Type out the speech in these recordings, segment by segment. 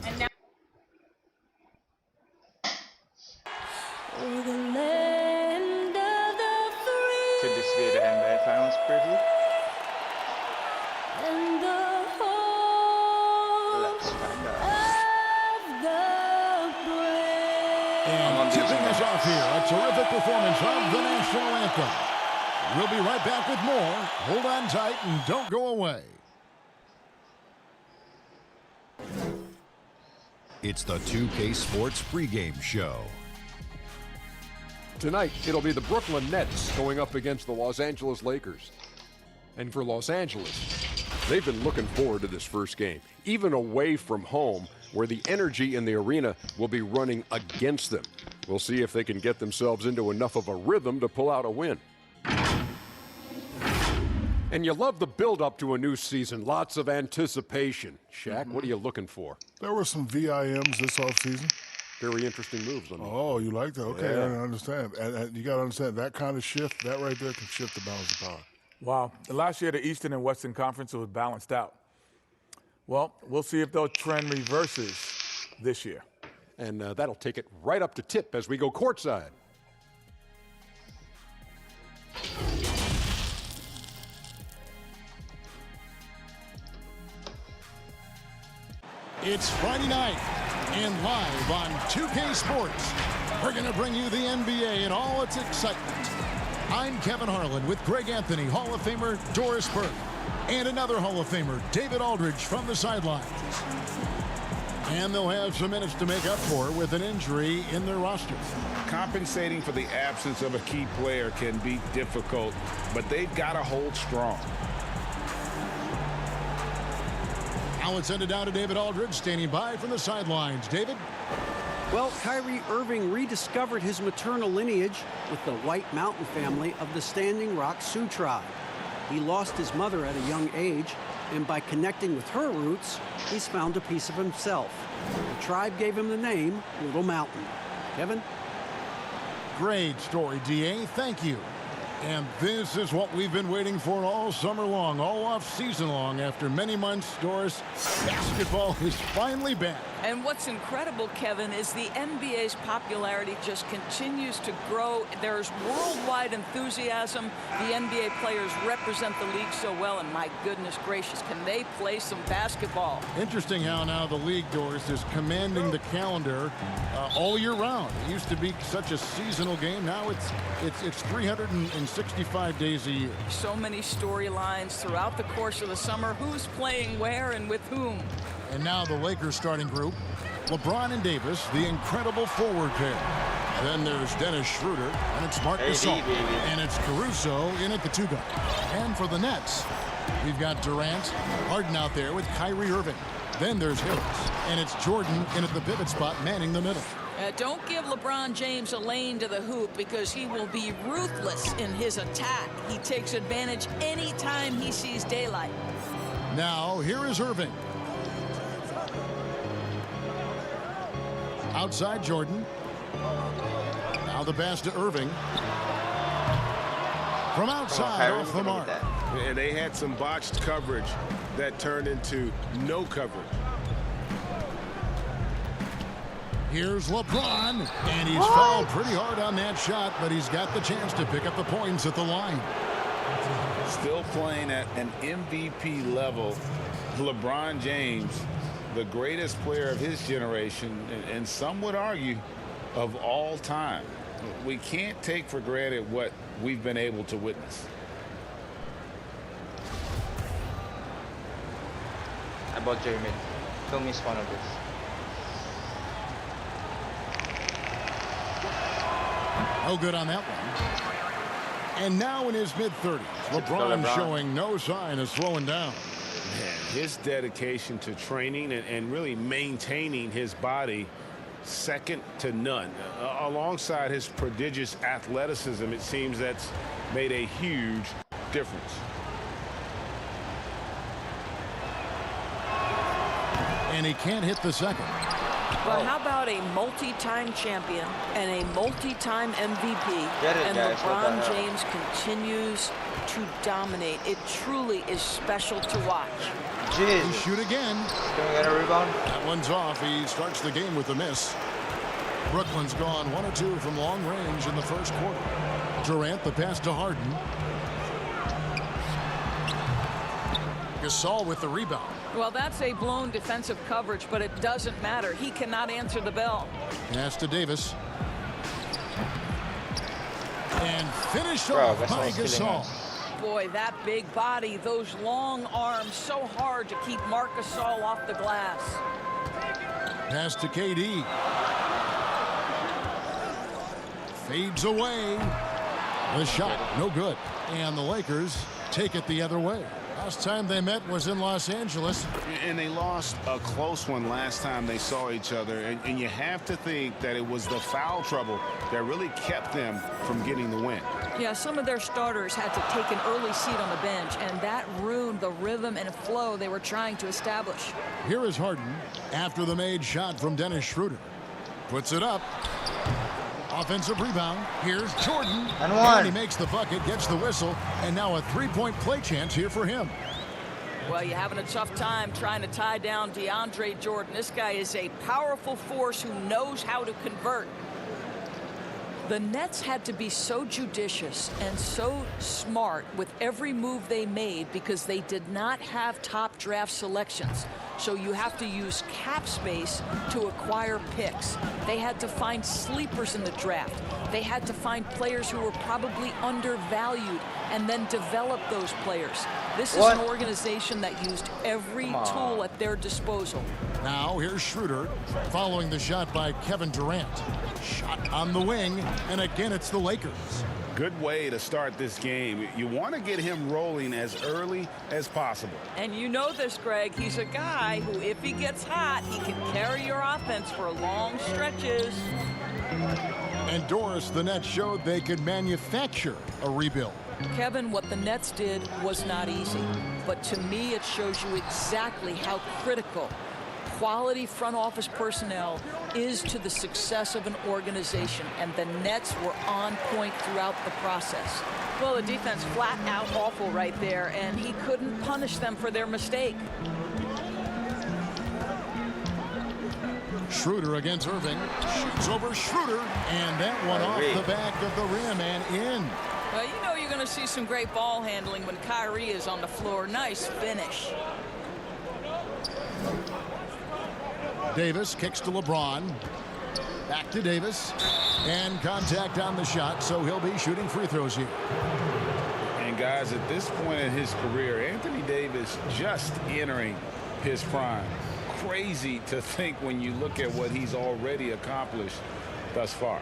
And now Could this be the NBA Finals preview? Let's find out. And tipping us off here, a terrific performance of the national anthem. We'll be right back with more. Hold on tight and don't go away. It's the 2K Sports pregame show. Tonight, it'll be the Brooklyn Nets going up against the Los Angeles Lakers. And for Los Angeles, they've been looking forward to this first game, even away from home, where the energy in the arena will be running against them. We'll see if they can get themselves into enough of a rhythm to pull out a win. And you love the build-up to a new season. Lots of anticipation. Shaq, what are you looking for? There were some VIMs this offseason. Very interesting moves on me. Oh, you like that? Okay, Yeah. I understand. And you got to understand, that kind of shift, that right there can shift the balance of power. Wow. Last year, the Eastern and Western Conference was balanced out. Well, we'll see if they'll trend reverses this year. And that'll take it right up to tip as we go courtside. It's Friday night, and live on 2K Sports, we're going to bring you the NBA and all its excitement. I'm Kevin Harlan with Greg Anthony, Hall of Famer Doris Burke, and another Hall of Famer, David Aldridge, from the sidelines. And they'll have some minutes to make up for with an injury in their roster. Compensating for the absence of a key player can be difficult, but they've got to hold strong. Now it's ended down to David Aldridge, standing by from the sidelines. David? Well, Kyrie Irving rediscovered his maternal lineage with the White Mountain family of the Standing Rock Sioux tribe. He lost his mother at a young age, and by connecting with her roots, he's found a piece of himself. The tribe gave him the name Little Mountain. Kevin? Great story, DA. Thank you. And this is what we've been waiting for all summer long, all off-season long. After many months, Doris, basketball is finally back. And what's incredible, Kevin, is the NBA's popularity just continues to grow. There's worldwide enthusiasm. The NBA players represent the league so well, and my goodness gracious, can they play some basketball? Interesting how now the league, Doris, is commanding the calendar all year round. It used to be such a seasonal game. Now it's 365 days a year. So many storylines throughout the course of the summer. Who's playing where and with whom? And now the Lakers starting group, LeBron and Davis, the incredible forward pair. Then there's Dennis Schroeder, and it's Marc Gasol, and it's Caruso in at the two guard. And for the Nets, we've got Durant, Harden out there with Kyrie Irving. Then there's Harris, and it's Jordan in at the pivot spot, manning the middle. Don't give LeBron James a lane to the hoop, because he will be ruthless in his attack. He takes advantage anytime he sees daylight. Now, here is Irving. Outside Jordan. Now the pass to Irving. From outside, off the mark. And they had some botched coverage that turned into no coverage. Here's LeBron, and he's fouled pretty hard on that shot, but he's got the chance to pick up the points at the line. Still playing at an MVP level, LeBron James, the greatest player of his generation, and some would argue of all time. We can't take for granted what we've been able to witness. About Jeremy. Don't miss one of this. No good on that one. And now in his mid-30s, LeBron showing no sign of slowing down. Man, his dedication to training and really maintaining his body, second to none. Alongside his prodigious athleticism, it seems that's made a huge difference. And he can't hit the second. But how about a multi-time champion and a multi-time MVP? And LeBron James continues to dominate. It truly is special to watch. Jesus. He shoot again. Gonna get a rebound. That one's off. He starts the game with a miss. Brooklyn's gone 1 of 2 from long range in the first quarter. Durant, the pass to Harden. Gasol with the rebound. Well, that's a blown defensive coverage, but it doesn't matter. He cannot answer the bell. Pass to Davis. And finished Bro, off by Gasol's killing Gasol. us. Boy, that big body, those long arms, so hard to keep Marc Gasol off the glass. Pass to KD. Fades away. The shot, no good. And the Lakers take it the other way. Last time they met was in Los Angeles. And they lost a close one last time they saw each other. And you have to think that it was the foul trouble that really kept them from getting the win. Yeah, some of their starters had to take an early seat on the bench, and that ruined the rhythm and flow they were trying to establish. Here is Harden after the made shot from Dennis Schroeder. Puts it up. Offensive rebound. Here's Jordan. And one. He makes the bucket, gets the whistle, and now a three-point play chance here for him. Well, you're having a tough time trying to tie down DeAndre Jordan. This guy is a powerful force who knows how to convert. The Nets had to be so judicious and so smart with every move they made because they did not have top draft selections. So you have to use cap space to acquire picks. They had to find sleepers in the draft. They had to find players who were probably undervalued and then develop those players. This is an organization that used every tool at their disposal. Now here's Schroeder following the shot by Kevin Durant. Shot on the wing, and again it's the Lakers. Good way to start this game. You want to get him rolling as early as possible. And you know this, Greg. He's a guy who, if he gets hot, he can carry your offense for long stretches. And Doris, the Nets showed they could manufacture a rebuild. Kevin, what the Nets did was not easy. But to me, it shows you exactly how critical quality front office personnel is to the success of an organization, and the Nets were on point throughout the process. Well, the defense flat out awful right there, and he couldn't punish them for their mistake. Schroeder against Irving. Shoots over Schroeder, and that one off the back of the rim and in. Well, you know you're going to see some great ball handling when Kyrie is on the floor. Nice finish. Davis kicks to LeBron. Back to Davis. And contact on the shot, so he'll be shooting free throws here. And guys, at this point in his career, Anthony Davis just entering his prime. Crazy to think when you look at what he's already accomplished thus far.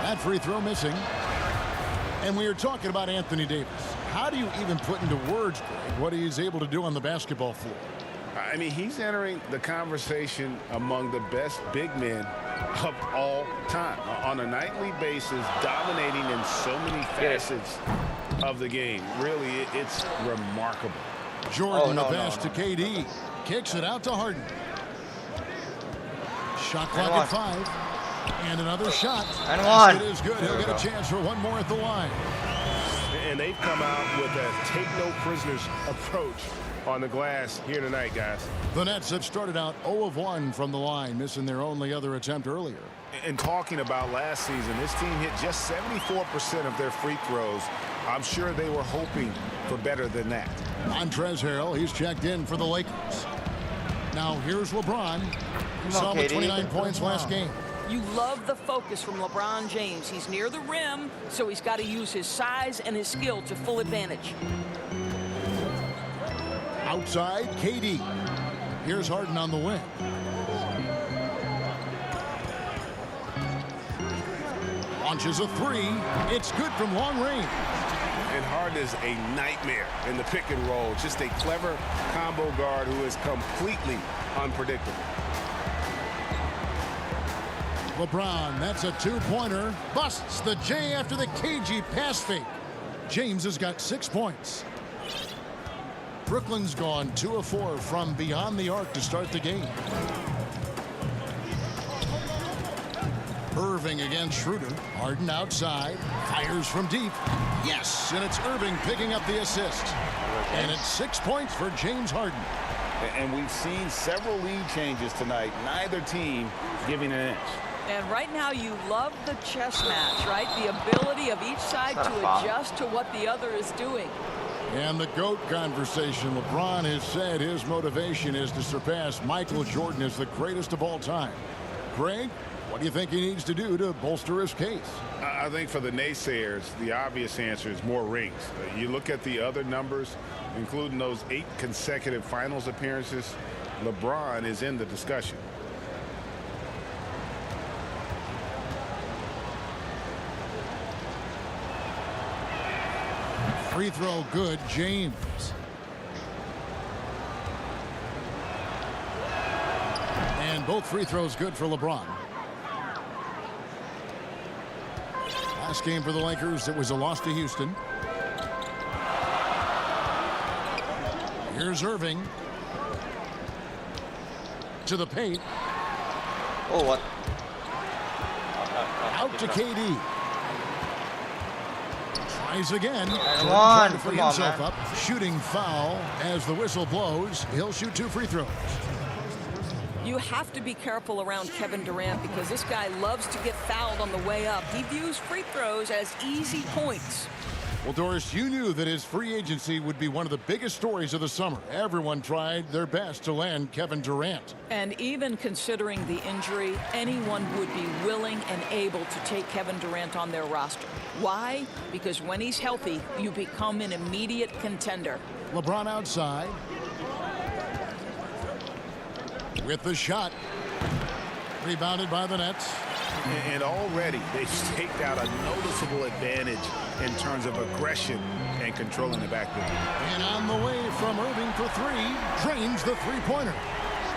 That free throw missing. And we were talking about Anthony Davis. How do you even put into words, Greg, what he's able to do on the basketball floor? I mean, he's entering the conversation among the best big men of all time. On a nightly basis, dominating in so many facets of the game. Really, it's remarkable. Jordan, the pass to KD. Kicks it out to Harden. Shot clock at 5. And another shot. And one. It is good. He'll get a chance for one more at the line. And they've come out with a take-no-prisoners approach on the glass here tonight, guys. The Nets have started out 0 of 1 from the line, missing their only other attempt earlier. And talking about last season, this team hit just 74% of their free throws. I'm sure they were hoping for better than that. Montrezl Harrell, he's checked in for the Lakers. Now here's LeBron. He saw him with 29 points last game. You love the focus from LeBron James. He's near the rim, so he's got to use his size and his skill to full advantage. Outside, KD. Here's Harden on the wing. Launches a three. It's good from long range. And Harden is a nightmare in the pick and roll. Just a clever combo guard who is completely unpredictable. LeBron, that's a two-pointer. Busts the J after the cagey pass fake. James has got 6 points. Brooklyn's gone 2 of 4 from beyond the arc to start the game. Irving against Schroeder. Harden outside. Fires from deep. Yes, and it's Irving picking up the assist. And it's 6 points for James Harden. And we've seen several lead changes tonight. Neither team giving an inch. And right now you love the chess match, right? The ability of each side to adjust to what the other is doing. And the GOAT conversation. LeBron has said his motivation is to surpass Michael Jordan as the greatest of all time. Greg, what do you think he needs to do to bolster his case? I think for the naysayers, the obvious answer is more rings. You look at the other numbers, including those 8 consecutive finals appearances, LeBron is in the discussion. Free throw good, James. And both free throws good for LeBron. Last game for the Lakers, it was a loss to Houston. Here's Irving. To the paint. Oh, what? Out to KD. Tries again. Come on, Trying to free come on, himself man. up. Shooting foul as the whistle blows. He'll shoot 2 free throws. You have to be careful around Kevin Durant because this guy loves to get fouled on the way up. He views free throws as easy points. Well, Doris, you knew that his free agency would be one of the biggest stories of the summer. Everyone tried their best to land Kevin Durant. And even considering the injury, anyone would be willing and able to take Kevin Durant on their roster. Why? Because when he's healthy, you become an immediate contender. LeBron outside. With the shot. Rebounded by the Nets. And already they've staked out a noticeable advantage in terms of aggression and controlling the backcourt. And on the way from Irving for 3, drains the three-pointer.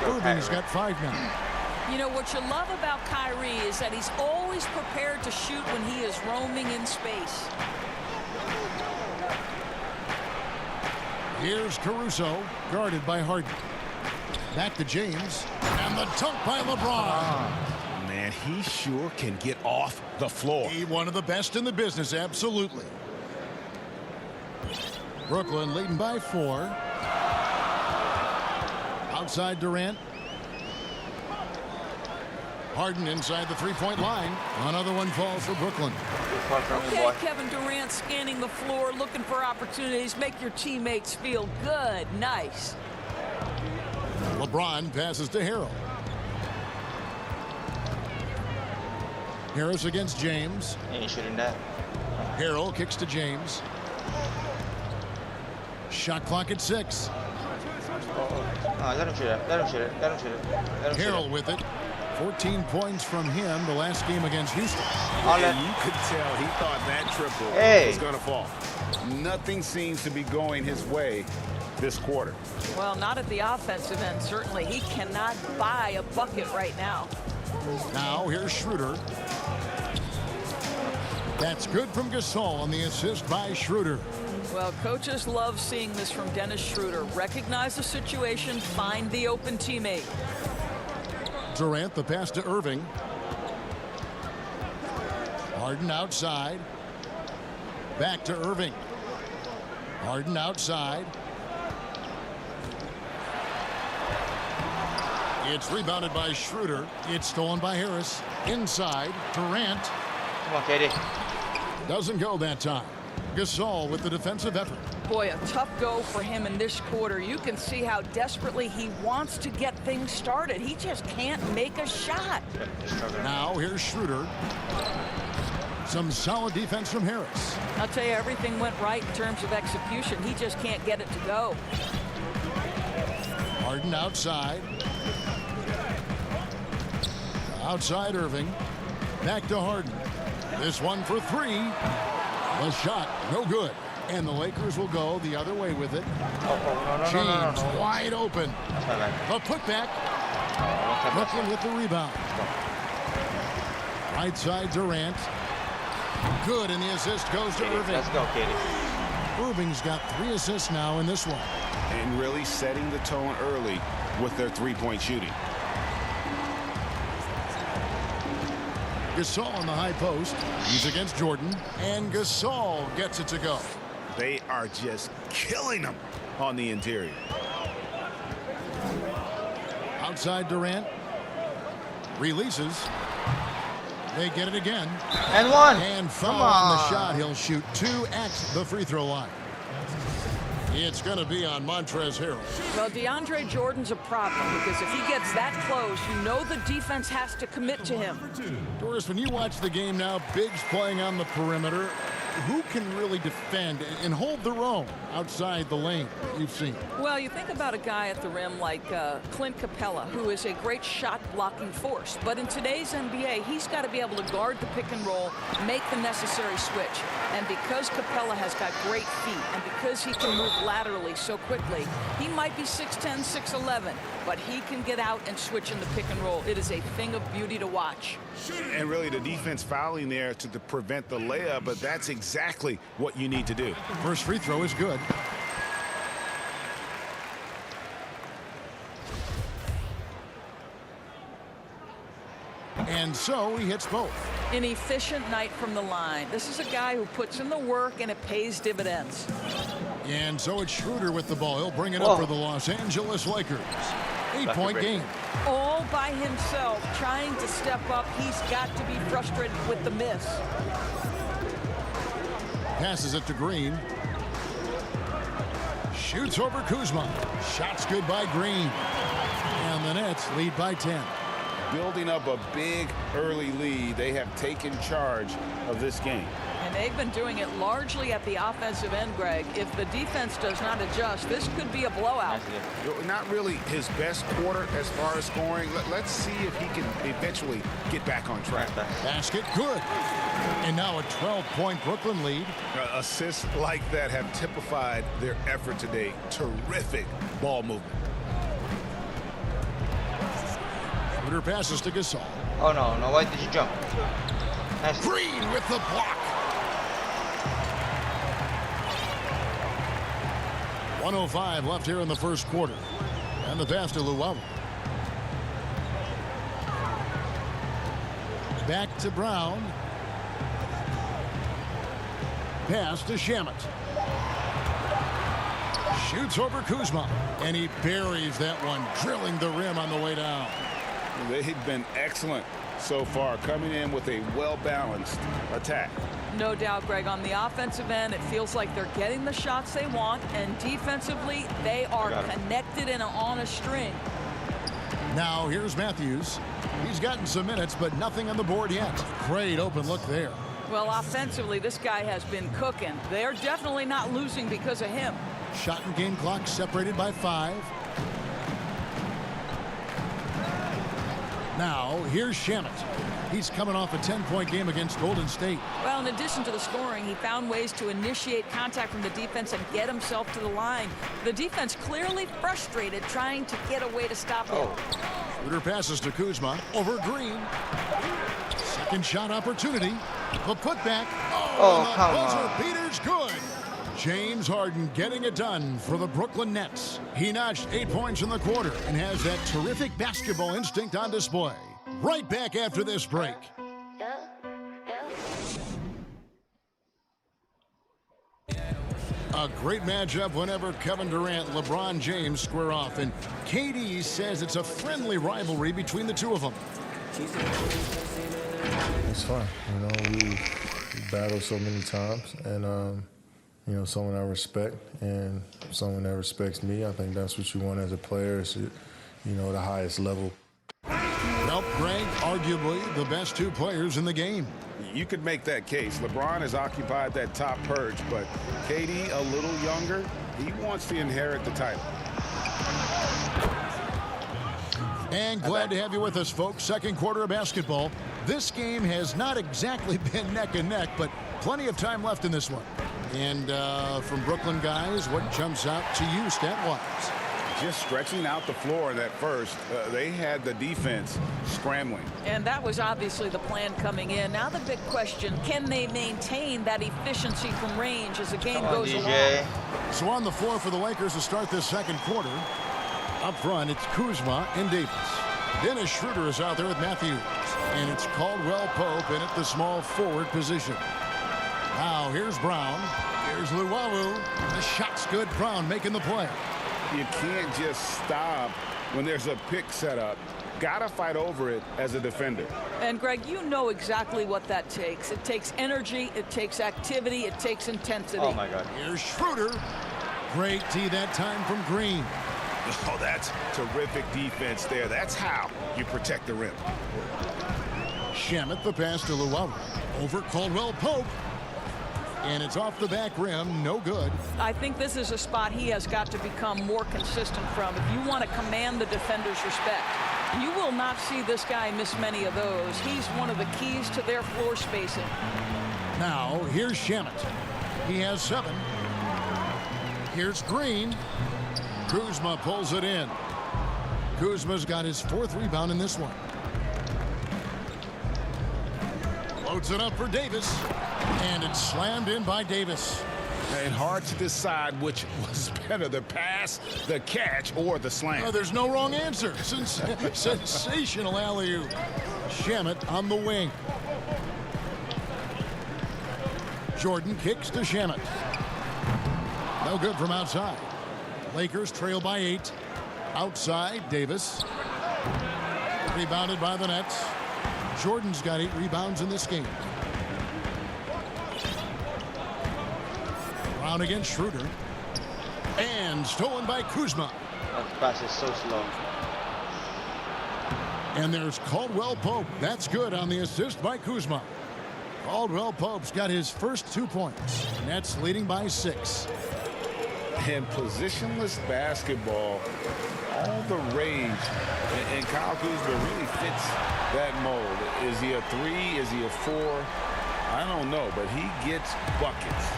Irving's got 5 now. You know, what you love about Kyrie is that he's always prepared to shoot when he is roaming in space. Here's Caruso, guarded by Harden. Back to James, and the dunk by LeBron. Man, he sure can get off the floor. He one of the best in the business, absolutely. Brooklyn leading by 4. Outside Durant. Harden inside the three-point line. Another one falls for Brooklyn. Okay, Kevin Durant scanning the floor, looking for opportunities. Make your teammates feel good. Nice. LeBron passes to Harrell. Harris against James. He ain't shooting that. Harrell kicks to James. Shot clock at 6. Let him shoot it. Let him shoot it. Let him shoot it. Let him shoot Harrell it. with it. 14 points from him the last game against Houston. And you could tell he thought that triple was going to fall. Nothing seems to be going his way this quarter. Well, not at the offensive end, certainly. He cannot buy a bucket right now. Now here's Schroeder. That's good from Gasol on the assist by Schroeder. Well, coaches love seeing this from Dennis Schroeder. Recognize the situation, find the open teammate. Durant, the pass to Irving. Harden outside. Back to Irving. Harden outside. It's rebounded by Schroeder. It's stolen by Harris. Inside, Durant. Come on, KD. Doesn't go that time. Gasol with the defensive effort. Boy, a tough go for him in this quarter. You can see how desperately he wants to get things started. He just can't make a shot. Now here's Schroeder. Some solid defense from Harris. I'll tell you, everything went right in terms of execution. He just can't get it to go. Harden outside. Outside Irving. Back to Harden. This one for 3. The shot, no good. And the Lakers will go the other way with it. James wide open. The putback. Brooklyn with the rebound. Right side Durant. Good, and the assist goes to Irving. Let's go, KD. Irving's got 3 assists now in this one. And really setting the tone early with their three-point shooting. Gasol on the high post. He's against Jordan. And Gasol gets it to go. They are just killing them on the interior. Outside Durant. Releases. They get it again. And one. And foul Come on the on. shot. He'll shoot 2 at the free throw line. It's going to be on Montrezl Harrell. Well, DeAndre Jordan's a problem because if he gets that close, you know the defense has to commit to him. Doris, when you watch the game now, bigs playing on the perimeter, who can really defend and hold their own outside the lane you've seen? Well, you think about a guy at the rim like Clint Capella, who is a great shot-blocking force. But in today's NBA, he's got to be able to guard the pick and roll, make the necessary switch. And because Capella has got great feet and because he can move laterally so quickly, he might be 6'10", 6'11", but he can get out and switch in the pick and roll. It is a thing of beauty to watch. And really the defense fouling there to prevent the layup, but that's exactly what you need to do. First free throw is good. And so he hits both. An efficient night from the line. This is a guy who puts in the work and it pays dividends. And so it's Schroeder with the ball. He'll bring it up for the Los Angeles Lakers. 8-point game. All by himself, trying to step up. He's got to be frustrated with the miss. Passes it to Green. Shoots over Kuzma. Shots good by Green. And the Nets lead by 10. Building up a big early lead, they have taken charge of this game. And they've been doing it largely at the offensive end, Greg. If the defense does not adjust, this could be a blowout. Not really his best quarter as far as scoring. Let's see if he can eventually get back on track. Basket good. And now a 12-point Brooklyn lead. Assists like that have typified their effort today. Terrific ball movement. Schroeder passes to Gasol. Oh no, why did you jump? Nice. Green with the block. 1:05 left here in the first quarter. And the pass to Luau. Back to Brown. Pass to Shamet. Shoots over Kuzma. And he buries that one, drilling the rim on the way down. They've been excellent so far, coming in with a well-balanced attack. No doubt, Greg. On the offensive end, it feels like they're getting the shots they want, and defensively, they are connected and on a string. Now, here's Matthews. He's gotten some minutes, but nothing on the board yet. Great open look there. Well, offensively, this guy has been cooking. They're definitely not losing because of him. Shot and game clock separated by 5. Now, here's Shamet. He's coming off a 10-point game against Golden State. Well, in addition to the scoring, he found ways to initiate contact from the defense and get himself to the line. The defense clearly frustrated, trying to get a way to stop him. Schroeder passes to Kuzma over Green. Second shot opportunity. The putback. Oh, come on. Buzzer beater's good. James Harden getting it done for the Brooklyn Nets. He notched 8 points in the quarter and has that terrific basketball instinct on display. Right back after this break. A great matchup whenever Kevin Durant and LeBron James square off. And KD says it's a friendly rivalry between the two of them. It's fun. You know, we battled so many times. And, you know, someone I respect and someone that respects me. I think that's what you want as a player is, you know, the highest level. Well, Greg, arguably the best 2 players in the game. You could make that case. LeBron has occupied that top perch, but KD, a little younger, he wants to inherit the title. And glad to have you with us, folks. Second quarter of basketball. This game has not exactly been neck and neck, but plenty of time left in this one. And from Brooklyn guys, what jumps out to you stat-wise? Just stretching out the floor in that first. They had the defense scrambling. And that was obviously the plan coming in. Now the big question, can they maintain that efficiency from range as the game goes along? So on the floor for the Lakers to start this second quarter. Up front, it's Kuzma and Davis. Dennis Schroeder is out there with Matthews. And it's Caldwell Pope in at the small forward position. Now here's Brown. Here's Luwawu. The shot's good. Brown making the play. You can't just stop when there's a pick set up. Gotta fight over it as a defender. And Greg, you know exactly what that takes. It takes energy, it takes activity, it takes intensity. Oh my God. Here's Schroeder. Great tee that time from Green. Oh, that's terrific defense there. That's how you protect the rim. Shamet the pass to Luwawu. Over Caldwell Pope. And it's off the back rim. No good. I think this is a spot he has got to become more consistent from if you want to command the defender's respect. You will not see this guy miss many of those. He's one of the keys to their floor spacing. Now, here's Shamet. He has 7. Here's Green. Kuzma pulls it in. Kuzma's got his 4th rebound in this one. Loads it up for Davis. And it's slammed in by Davis. And hard to decide which was better, the pass, the catch, or the slam. Oh, there's no wrong answer. Sensational alley-oop. Shamet on the wing. Jordan kicks to Shamet. No good from outside. Lakers trail by 8. Outside, Davis. Rebounded by the Nets. Jordan's got 8 rebounds in this game. Brown against Schroeder. And stolen by Kuzma. That pass is so slow. And there's Caldwell Pope. That's good on the assist by Kuzma. Caldwell Pope's got his first 2 points. Nets leading by 6. And positionless basketball, all the rage. And Kyle Kuzma really fits that mold. Is he a 3? Is he a 4? I don't know, but he gets buckets.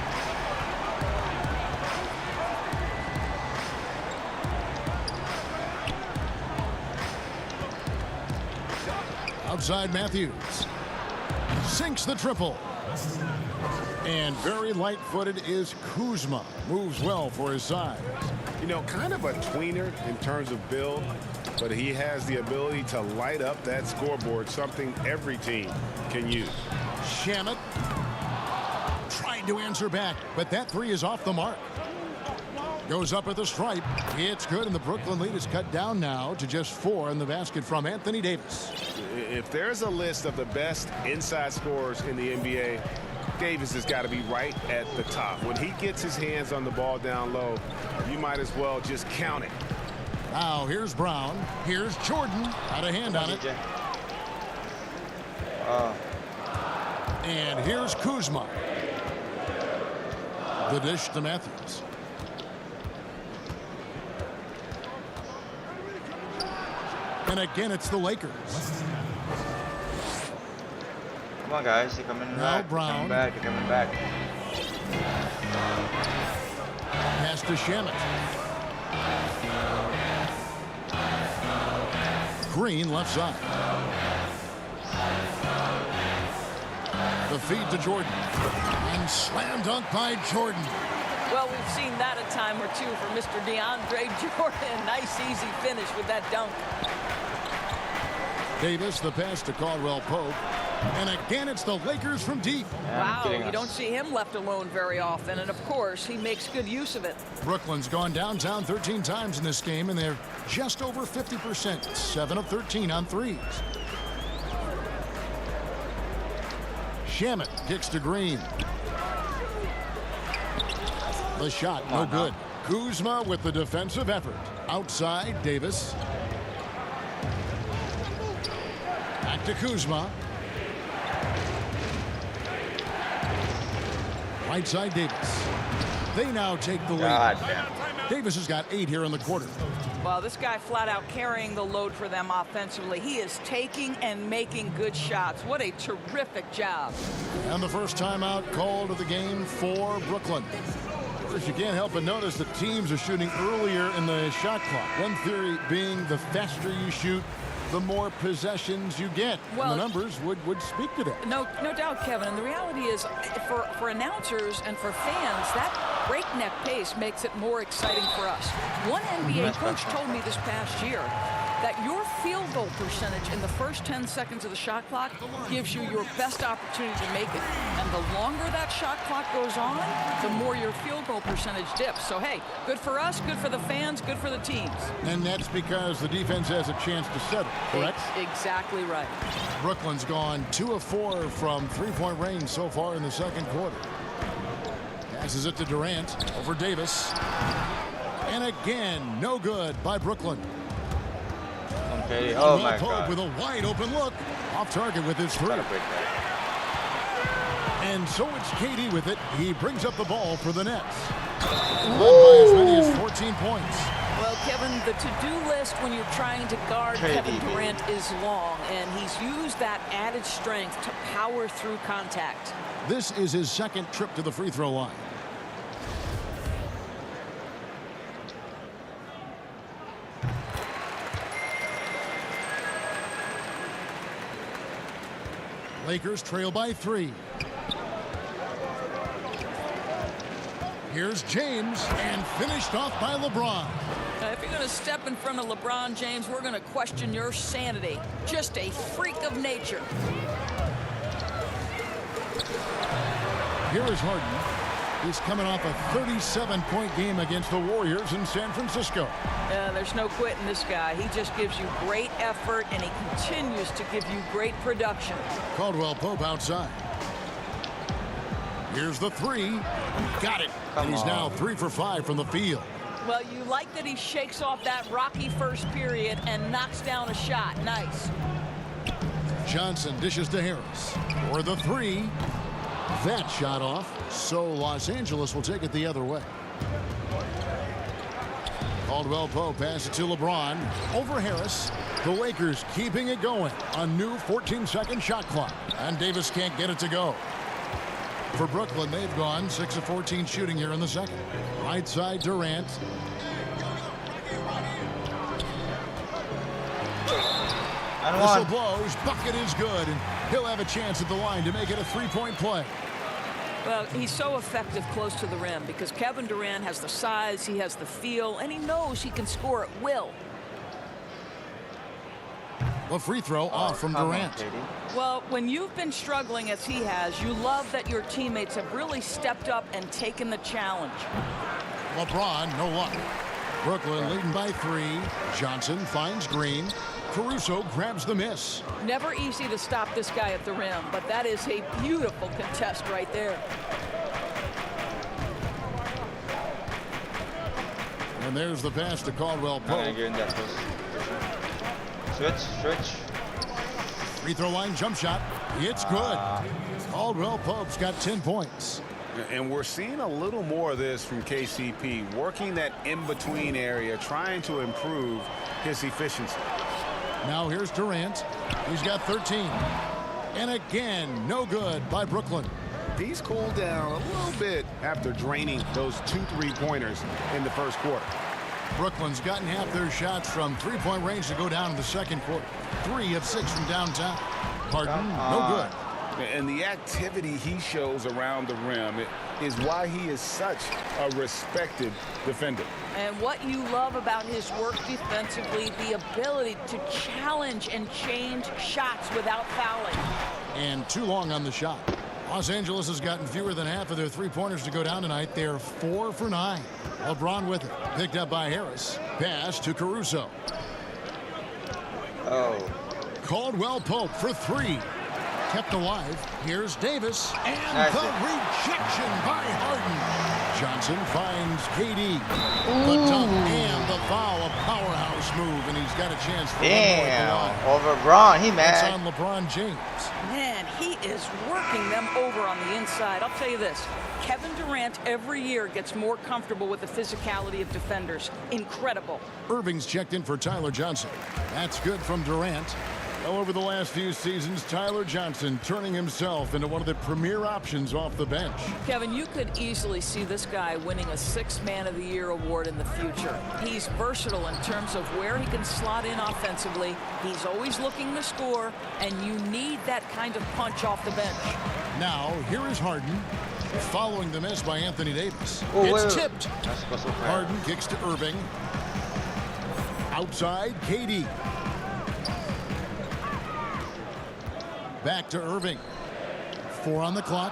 Outside Matthews. Sinks the triple. And very light-footed is Kuzma. Moves well for his size. You know, kind of a tweener in terms of build, but he has the ability to light up that scoreboard, something every team can use. Shamet trying to answer back, but that 3 is off the mark. Goes up at the stripe. It's good, and the Brooklyn lead is cut down now to just 4 in the basket from Anthony Davis. If there's a list of the best inside scorers in the NBA, Davis has got to be right at the top. When he gets his hands on the ball down low, you might as well just count it. Now here's Brown. Here's Jordan. Got a hand on it. And here's Kuzma. The dish to Matthews. And again, it's the Lakers. Come on, guys. They're coming Now back. Brown. They're coming back. Pass to Shamet. Green left side. The feed to Jordan. And slam dunk by Jordan. Well, we've seen that a time or two for Mr. DeAndre Jordan. Nice, easy finish with that dunk. Davis, the pass to Caldwell Pope. And again, it's the Lakers from deep. Wow, you don't see him left alone very often. And, of course, he makes good use of it. Brooklyn's gone downtown 13 times in this game, and they're just over 50%. 7 of 13 on threes. Shamet kicks to Green. The shot, no good. Kuzma with the defensive effort. Outside, Davis. Back to Kuzma. Right side, Davis. They now take the lead. Davis has got 8 here in the quarter. Well, this guy flat out carrying the load for them offensively. He is taking and making good shots. What a terrific job. And the first timeout called of the game for Brooklyn. Of course, you can't help but notice the teams are shooting earlier in the shot clock. One theory being the faster you shoot, the more possessions you get. Well, and the numbers would speak to that. No doubt, Kevin. And the reality is, for announcers and for fans, that breakneck pace makes it more exciting for us. One NBA coach told me this past year that your field goal percentage in the first 10 seconds of the shot clock gives you your best opportunity to make it. And the longer that shot clock goes on, the more your field goal percentage dips. So, hey, good for us, good for the fans, good for the teams. And that's because the defense has a chance to settle, correct? Exactly right. Brooklyn's gone 2 of 4 from three-point range so far in the second quarter. Passes it to Durant over Davis. And again, no good by Brooklyn. Okay. Oh my Pope God. with a wide open look. Off target with his three. Gotta break that. And so it's KD with it. He brings up the ball for the Nets. Led by as many as 14 points. Well, Kevin, the to-do list when you're trying to guard Kevin Durant is long, and he's used that added strength to power through contact. This is his second trip to the free throw line. Lakers trail by 3. Here's James, and finished off by LeBron. If you're going to step in front of LeBron James, we're going to question your sanity. Just a freak of nature. Here is Harden. He's coming off a 37-point game against the Warriors in San Francisco. There's no quitting this guy. He just gives you great effort, and he continues to give you great production. Caldwell Pope outside. Here's the three. Got it. And he's now 3 for 5 from the field. Well, you like that he shakes off that rocky first period and knocks down a shot. Nice. Johnson dishes to Harris for the three. That shot off, so Los Angeles will take it the other way. Caldwell Pope passes it to LeBron over Harris. The Lakers keeping it going. A new 14-second shot clock, and Davis can't get it to go. For Brooklyn, they've gone 6 of 14 shooting here in the second. Right side, Durant. Whistle blows, bucket is good, and he'll have a chance at the line to make it a three-point play. Well, he's so effective close to the rim because Kevin Durant has the size, he has the feel, and he knows he can score at will. A free throw off from Durant. Well, when you've been struggling as he has, you love that your teammates have really stepped up and taken the challenge. LeBron, no luck. Brooklyn leading by 3. Johnson finds Green. Caruso grabs the miss. Never easy to stop this guy at the rim, but that is a beautiful contest right there. And there's the pass to Caldwell Pope. Switch. Free throw line jump shot. It's good. Caldwell Pope's got 10 points. And we're seeing a little more of this from KCP, working that in-between area, trying to improve his efficiency. Now here's Durant. He's got 13. And again, no good by Brooklyn. He's cooled down a little bit after draining those 2 3-pointers in the first quarter. Brooklyn's gotten half their shots from three-point range to go down in the second quarter. 3 of 6 from downtown. Harden, no good. And the activity he shows around the rim is why he is such a respected defender. And what you love about his work defensively, the ability to challenge and change shots without fouling. And too long on the shot. Los Angeles has gotten fewer than half of their three-pointers to go down tonight. They're 4 for 9. LeBron with it. Picked up by Harris. Pass to Caruso. Caldwell Pope for 3. Kept alive. Here's Davis. And the rejection by Harden. Johnson finds KD. The dunk and the foul. A powerhouse move, and he's got a chance for one more at the line. Over Braun. He mad. It's on LeBron James. Man, he is working them over on the inside. I'll tell you this. Kevin Durant every year gets more comfortable with the physicality of defenders. Incredible. Irving's checked in for Tyler Johnson. That's good from Durant. Well, over the last few seasons, Tyler Johnson turning himself into one of the premier options off the bench. Kevin, you could easily see this guy winning a 6th Man of the Year award in the future. He's versatile in terms of where he can slot in offensively. He's always looking to score, and you need that kind of punch off the bench. Now, here is Harden. Following the miss by Anthony Davis. It's tipped. Harden kicks to Irving. Outside, KD. Back to Irving. 4 on the clock.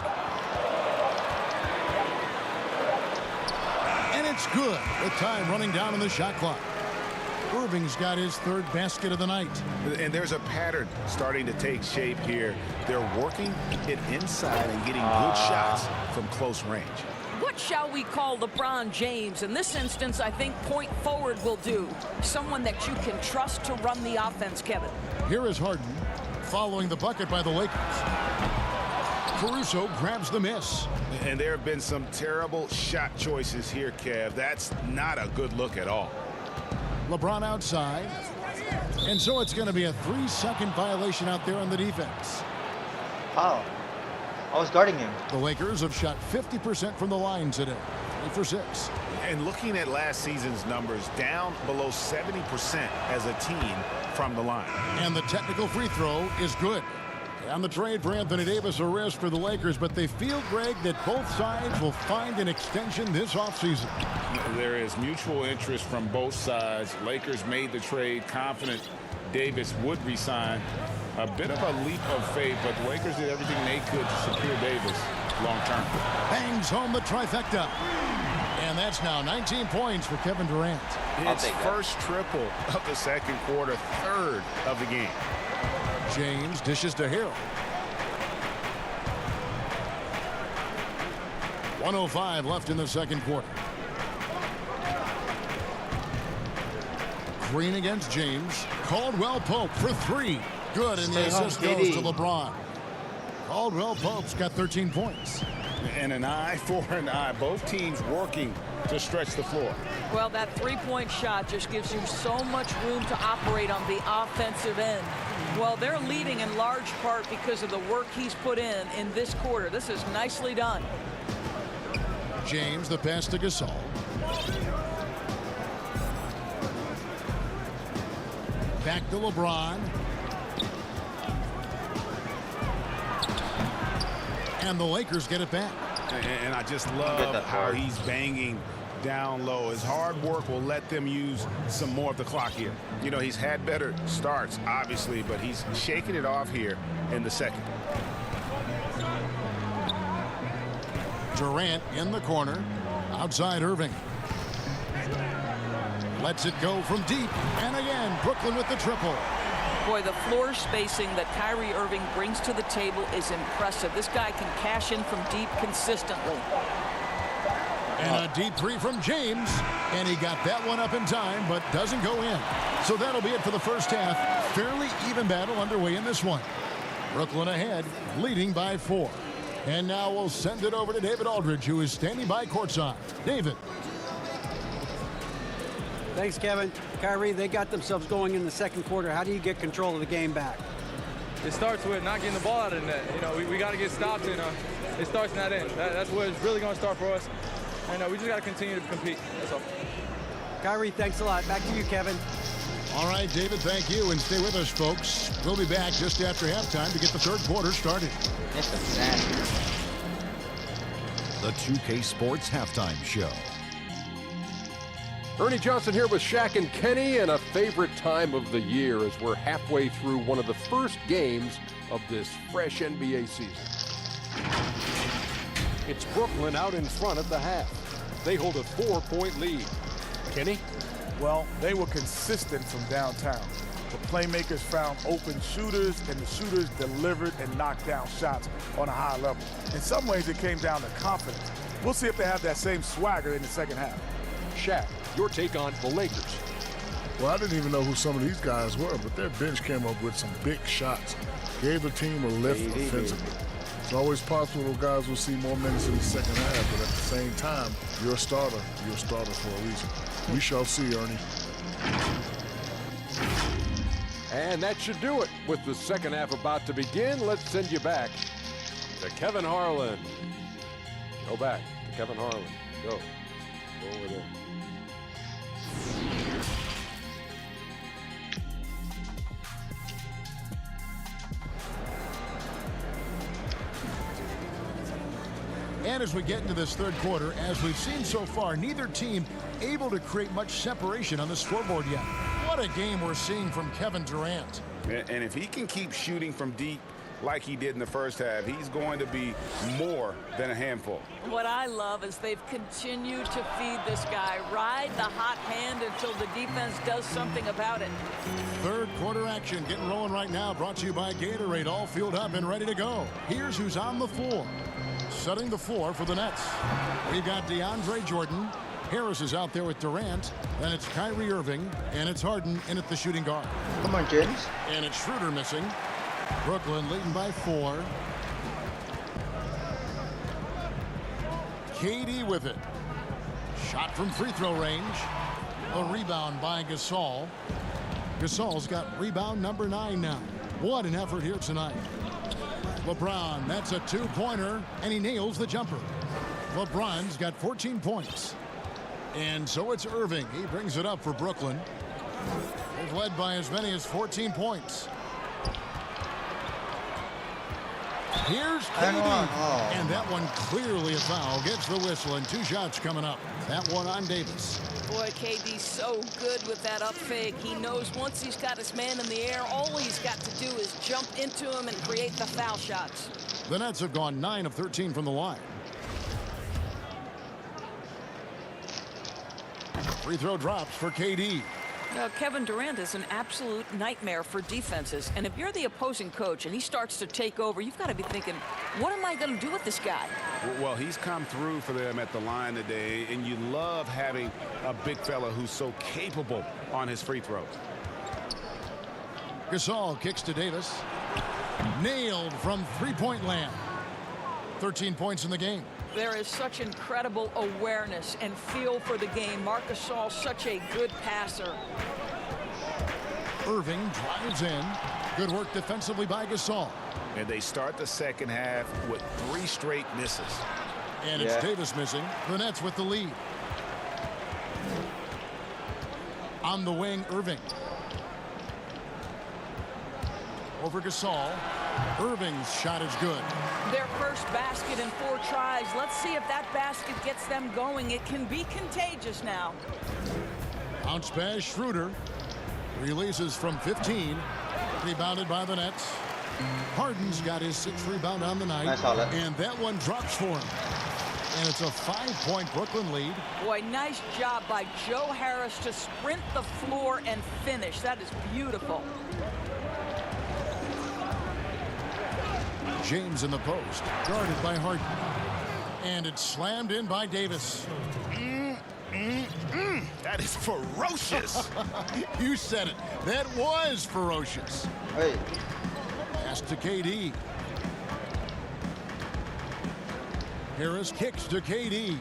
And it's good with time running down on the shot clock. Irving's got his 3rd basket of the night. And there's a pattern starting to take shape here. They're working it inside and getting good shots from close range. What shall we call LeBron James? In this instance, I think point forward will do. Someone that you can trust to run the offense, Kevin. Here is Harden following the bucket by the Lakers. Caruso grabs the miss. And there have been some terrible shot choices here, Kev. That's not a good look at all. LeBron outside. And so it's going to be a 3-second violation out there on the defense. Foul. I was guarding him. The Lakers have shot 50% from the line today. 3 for 6. And looking at last season's numbers, down below 70% as a team from the line. And the technical free throw is good. On the trade for Anthony Davis, a risk for the Lakers, but they feel, Greg, that both sides will find an extension this offseason. There is mutual interest from both sides. Lakers made the trade confident Davis would resign. A bit of a leap of faith, but the Lakers did everything they could to secure Davis long term. Bangs home the trifecta. And that's now 19 points for Kevin Durant. His first triple of the second quarter, 3rd of the game. James dishes to Hill. 1:05 left in the second quarter. Green against James. Caldwell Pope for 3. Good, and the assist goes to LeBron. Caldwell Pope's got 13 points. And an eye for an eye. Both teams working to stretch the floor. Well, that 3-point shot just gives you so much room to operate on the offensive end. Well, they're leading in large part because of the work he's put in this quarter. This is nicely done. James, the pass to Gasol. Back to LeBron. And the Lakers get it back. And I just love how he's banging down low. His hard work will let them use some more of the clock here. You know, he's had better starts, obviously, but he's shaking it off here in the second. Durant in the corner. Outside Irving. Lets it go from deep. And again, Brooklyn with the triple. Boy, the floor spacing that Kyrie Irving brings to the table is impressive. This guy can cash in from deep consistently. And a deep 3 from James. And he got that one up in time, but doesn't go in. So that'll be it for the first half. Fairly even battle underway in this one. Brooklyn ahead, leading by 4. And now we'll send it over to David Aldridge, who is standing by courtside. David. Thanks, Kevin. Kyrie, they got themselves going in the second quarter. How do you get control of the game back? It starts with not getting the ball out of the net. You know, we got to get stops, and it starts in that end. That's where it's really going to start for us. And we just got to continue to compete. That's all. Kyrie, thanks a lot. Back to you, Kevin. All right, David, thank you. And stay with us, folks. We'll be back just after halftime to get the third quarter started. The 2K Sports Halftime Show. Ernie Johnson here with Shaq and Kenny, and a favorite time of the year as we're halfway through one of the first games of this fresh NBA season. It's Brooklyn out in front at the half. They hold a 4-point lead. Kenny? Well, they were consistent from downtown. The playmakers found open shooters, and the shooters delivered and knocked down shots on a high level. In some ways, it came down to confidence. We'll see if they have that same swagger in the second half. Shaq, your take on the Lakers. Well, I didn't even know who some of these guys were, but their bench came up with some big shots. Gave the team a lift offensively. It's always possible those guys will see more minutes in the second half, but at the same time, you're a starter for a reason. We shall see, Ernie. And that should do it. With the second half about to begin, let's send you back to Kevin Harlan. Go back to Kevin Harlan. Go. Go over there. And as we get into this third quarter, as we've seen so far, neither team able to create much separation on the scoreboard yet. What a game we're seeing from Kevin Durant. And if he can keep shooting from deep like he did in the first half, he's going to be more than a handful. What I love is they've continued to feed this guy. Ride the hot hand until the defense does something about it. Third quarter action getting rolling right now. Brought to you by Gatorade. All fueled up and ready to go. Here's who's on the floor. Setting the floor for the Nets. We've got DeAndre Jordan. Harris is out there with Durant. Then it's Kyrie Irving. And it's Harden in at the shooting guard. Come on, James. And it's Schroeder missing. Brooklyn leading by 4. KD with it. Shot from free throw range. A rebound by Gasol. Gasol's got rebound number 9 now. What an effort here tonight. LeBron, that's a 2-pointer, and he nails the jumper. LeBron's got 14 points. And so it's Irving. He brings it up for Brooklyn. They've led by as many as 14 points. Here's KD. And that one clearly a foul. Gets the whistle, and 2 shots coming up. That one on Davis. Boy, KD's so good with that up fake. He knows once he's got his man in the air, all he's got to do is jump into him and create the foul shots. The Nets have gone 9 of 13 from the line. Free throw drops for KD. Now, Kevin Durant is an absolute nightmare for defenses. And if you're the opposing coach and he starts to take over, you've got to be thinking, what am I going to do with this guy? Well, he's come through for them at the line today, and you love having a big fella who's so capable on his free throws. Gasol kicks to Davis. Nailed from three-point land. 13 points in the game. There is such incredible awareness and feel for the game. Marc Gasol, such a good passer. Irving drives in. Good work defensively by Gasol. And they start the second half with 3 straight misses. And it's Davis missing. The Nets with the lead. On the wing, Irving. Over Gasol. Irving's shot is good. Their first basket in 4 tries. Let's see if that basket gets them going. It can be contagious now. Bounce pass, Schroeder. Releases from 15. Rebounded by the Nets. Harden's got his 6th rebound on the night. Nice outlet. And that one drops for him. And it's a 5-point Brooklyn lead. Boy, nice job by Joe Harris to sprint the floor and finish. That is beautiful. James in the post, guarded by Harden. And it's slammed in by Davis. That is ferocious. You said it. That was ferocious. Hey. Pass to KD. Harris kicks to KD.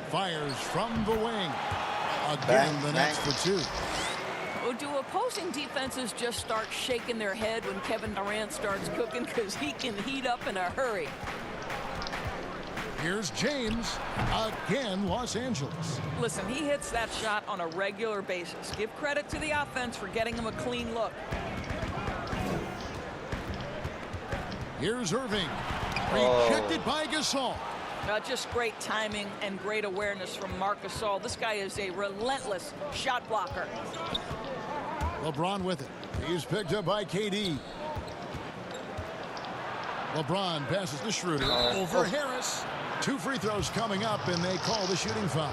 Fires from the wing. Again, the Nets for 2. Do opposing defenses just start shaking their head when Kevin Durant starts cooking, because he can heat up in a hurry? Here's James. Again, Los Angeles. Listen, he hits that shot on a regular basis. Give credit to the offense for getting him a clean look. Here's Irving. Rejected by Gasol. Just great timing and great awareness from Marc Gasol. This guy is a relentless shot blocker. LeBron with it. He's picked up by KD. LeBron passes to Schroeder. Over Harris. 2 free throws coming up, and they call the shooting foul.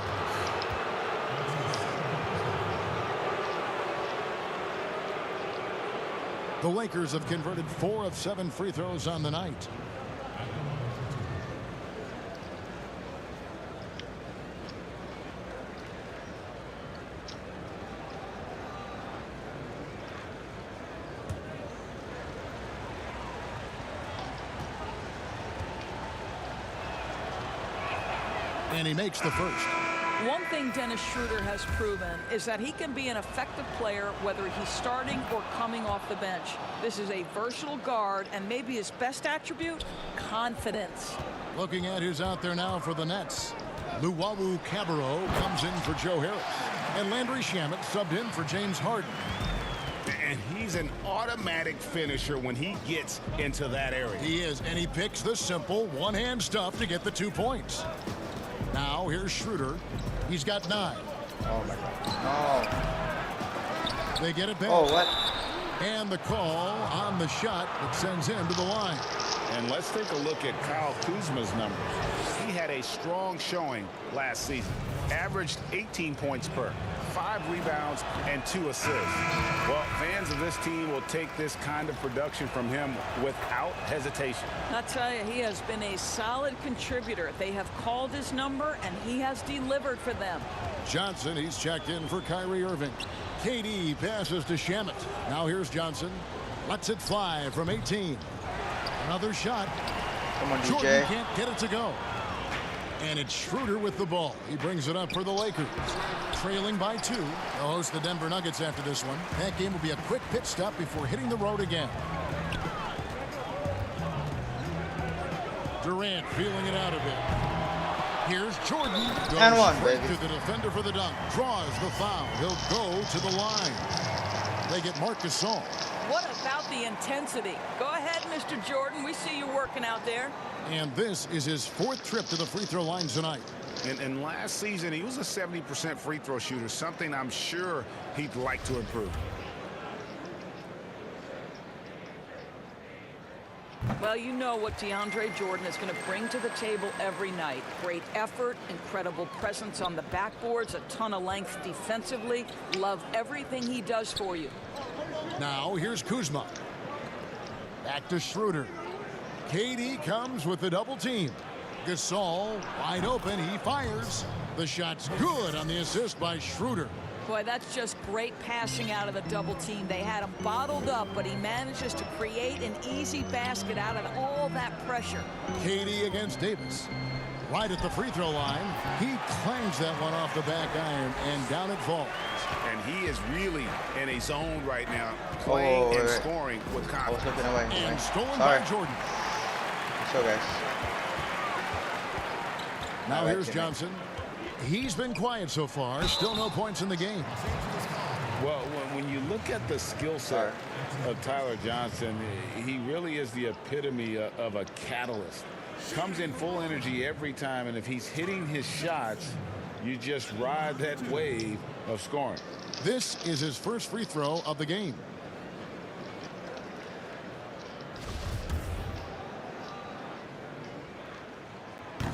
The Lakers have converted 4 of 7 free throws on the night. And he makes the first. One thing Dennis Schroeder has proven is that he can be an effective player whether he's starting or coming off the bench. This is a versatile guard, and maybe his best attribute, confidence. Looking at who's out there now for the Nets. Luwawu Cabarrot comes in for Joe Harris. And Landry Shamet subbed in for James Harden. And he's an automatic finisher when he gets into that area. He is, and he picks the simple one-hand stuff to get the 2 points. Now, here's Schroeder. He's got 9. Oh, my God. No. They get it back. Oh, what? And the call on the shot that sends him to the line. And let's take a look at Kyle Kuzma's numbers. He had a strong showing last season. Averaged 18 points per, 5 rebounds, and 2 assists. Well, fans of this team will take this kind of production from him without hesitation. I'll tell you, he has been a solid contributor. They have called his number, and he has delivered for them. Johnson, he's checked in for Kyrie Irving. KD passes to Shamet. Now here's Johnson. Lets it fly from 18. Another shot. Come on, Jordan DJ. can't get it to go. And it's Schroeder with the ball. He brings it up for the Lakers. Trailing by 2. They'll host the Denver Nuggets after this one. That game will be a quick pit stop before hitting the road again. Durant feeling it out a bit. Here's Jordan. Goes And one, straight baby. to the defender for the dunk. Draws the foul. He'll go to the line. They get Marc Gasol. What about the intensity? Go ahead, Mr. Jordan. We see you working out there. And this is his 4th trip to the free throw line tonight. And last season, he was a 70% free throw shooter, something I'm sure he'd like to improve. Well, you know what DeAndre Jordan is going to bring to the table every night. Great effort, incredible presence on the backboards, a ton of length defensively. Love everything he does for you. Now here's Kuzma. Back to Schroeder. KD comes with the double team. Gasol wide open. He fires. The shot's good on the assist by Schroeder. Boy, that's just great passing out of the double team. They had him bottled up, but he manages to create an easy basket out of all that pressure. KD against Davis. Right at the free throw line. He clangs that one off the back iron, and down it falls. And he is really in a zone right now, playing and scoring with I was confidence. looking away. And Right. stolen Sorry. by Jordan. So, guys. Now All right, here's teammate. Johnson. He's been quiet so far. Still no points in the game. Well, when you look at the skill set of Tyler Johnson, he really is the epitome of a catalyst. Comes in full energy every time, and if he's hitting his shots, you just ride that wave of scoring. This is his first free throw of the game.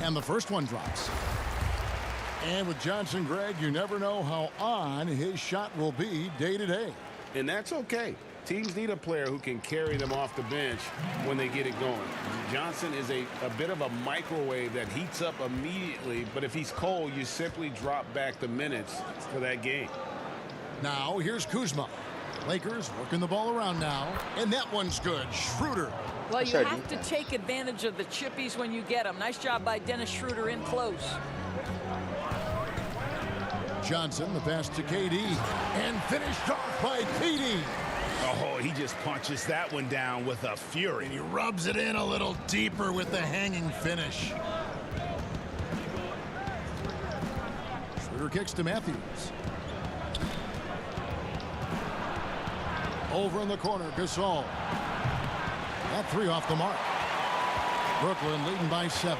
And the first one drops. And with Johnson, Greg, you never know how on his shot will be day to day. And that's okay. Teams need a player who can carry them off the bench when they get it going. Johnson is a bit of a microwave that heats up immediately, but if he's cold, you simply drop back the minutes for that game. Now here's Kuzma. Lakers working the ball around now. And that one's good. Schroeder. Well, you have to take advantage of the chippies when you get them. Nice job by Dennis Schroeder in close. Johnson, the pass to KD. And finished off by KD. Oh, he just punches that one down with a fury. And he rubs it in a little deeper with the hanging finish. Schroeder kicks to Matthews. Over in the corner, Gasol. That 3 off the mark. Brooklyn leading by 7.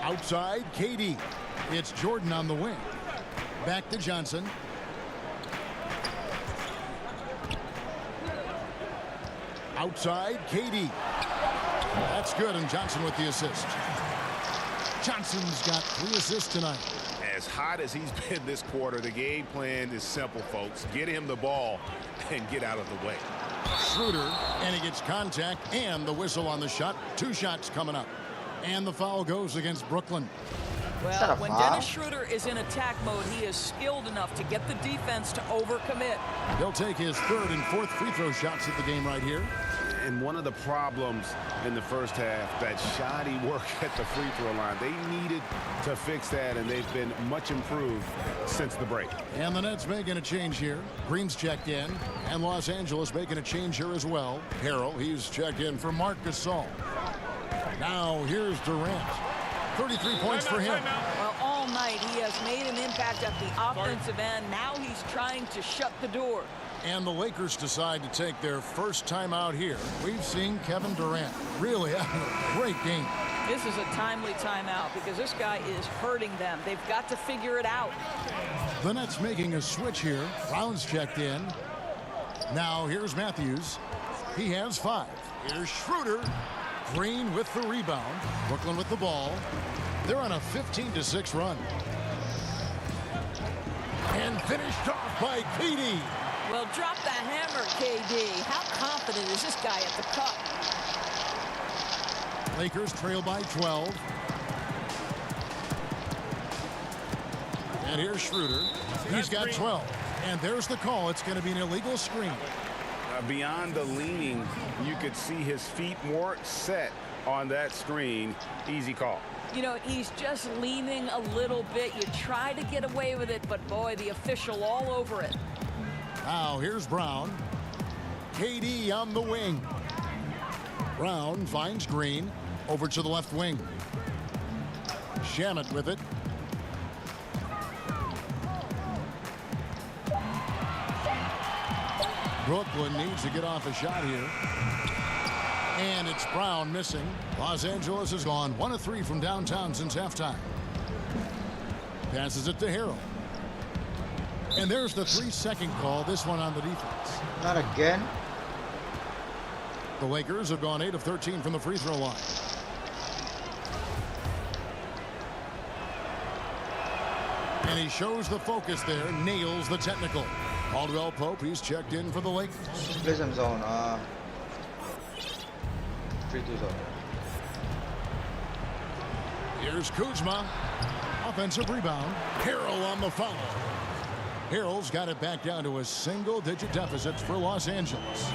Outside, KD. It's Jordan on the wing. Back to Johnson. Outside, KD. That's good, and Johnson with the assist. Johnson's got 3 assists tonight. As hot as he's been this quarter, the game plan is simple, folks. Get him the ball and get out of the way. Schroeder, and he gets contact and the whistle on the shot. 2 shots coming up. And the foul goes against Brooklyn. Well, when Dennis Schroeder is in attack mode, he is skilled enough to get the defense to overcommit. He'll take his 3rd and 4th free throw shots at the game right here. And one of the problems in the first half, that shoddy work at the free throw line. They needed to fix that, and they've been much improved since the break. And the Nets making a change here. Green's checked in, and Los Angeles making a change here as well. Harrell, he's checked in for Marc Gasol. Now here's Durant. 33 points for him. Well, all night he has made an impact at the offensive end. Now he's trying to shut the door. And the Lakers decide to take their first time out here. We've seen Kevin Durant really having a great game. This is a timely timeout because this guy is hurting them. They've got to figure it out. The Nets making a switch here. Brown's checked in. Now here's Matthews. He has 5. Here's Schroeder. Green with the rebound. Brooklyn with the ball. They're on a 15-6 run. And finished off by KD. Well, drop the hammer, KD. How confident is this guy at the cup? Lakers trail by 12. And here's Schroeder. He's got 12. And there's the call. It's going to be an illegal screen. Beyond the leaning, you could see his feet more set on that screen. Easy call. You know, he's just leaning a little bit. You try to get away with it, but boy, the official all over it. Now here's Brown. KD on the wing. Brown finds Green over to the left wing. Shamet with it. Brooklyn needs to get off a shot here. And it's Brown missing. Los Angeles has gone 1 of 3 from downtown since halftime. Passes it to Harrell. And there's the 3-second call, this one on the defense. Not again. The Lakers have gone 8 of 13 from the free throw line. And he shows the focus there, nails the technical. Caldwell Pope, he's checked in for the Lakers. Play some zone. 3-2 zone. Here's Kuzma. Offensive rebound. Harrell on the foul. Harrell's got it back down to a single-digit deficit for Los Angeles.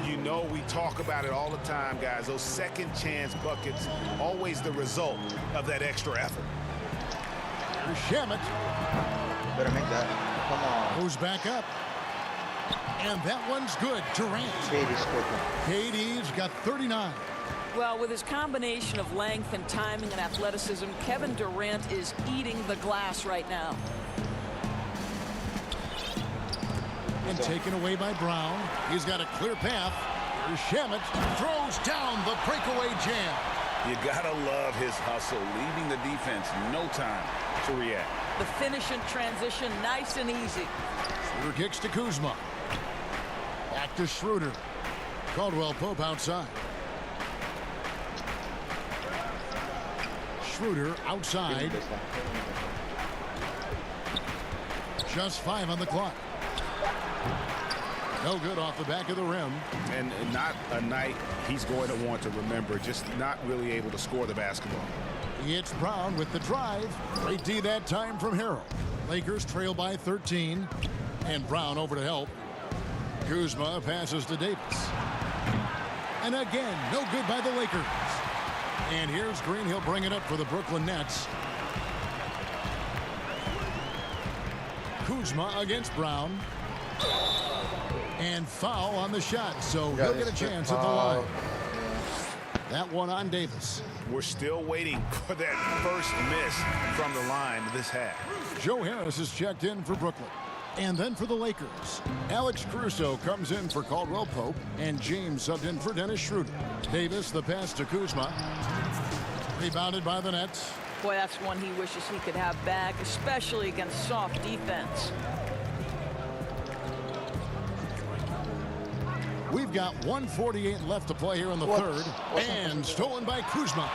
You know, we talk about it all the time, guys. Those second chance buckets, always the result of that extra effort. Here's Shamet. Better make that. Come on. Goes back up. And that one's good. Durant. KD's got 39. Well, with his combination of length and timing and athleticism, Kevin Durant is eating the glass right now. And taken away by Brown. He's got a clear path. Here's Shamet. Throws down the breakaway jam. You gotta love his hustle, leaving the defense no time to react. The finish in transition, nice and easy. Schroeder kicks to Kuzma. Back to Schroeder. Caldwell Pope outside. Schroeder outside. Just 5 on the clock. No good off the back of the rim. And not a night he's going to want to remember, just not really able to score the basketball. It's Brown with the drive. Great D that time from Harrell. Lakers trail by 13. And Brown over to help. Kuzma passes to Davis. And again, no good by the Lakers. And here's Green. He'll bring it up for the Brooklyn Nets. Kuzma against Brown. And foul on the shot, so he'll get a chance at the line. That one on Davis. We're still waiting for that first miss from the line this half. Joe Harris is checked in for Brooklyn. And then for the Lakers, Alex Caruso comes in for Caldwell Pope, and James subbed in for Dennis Schroeder. Davis, the pass to Kuzma. Rebounded by the Nets. Boy, that's one he wishes he could have back, especially against soft defense. We've got 1:48 left to play here in the third. And stolen by Kuzma.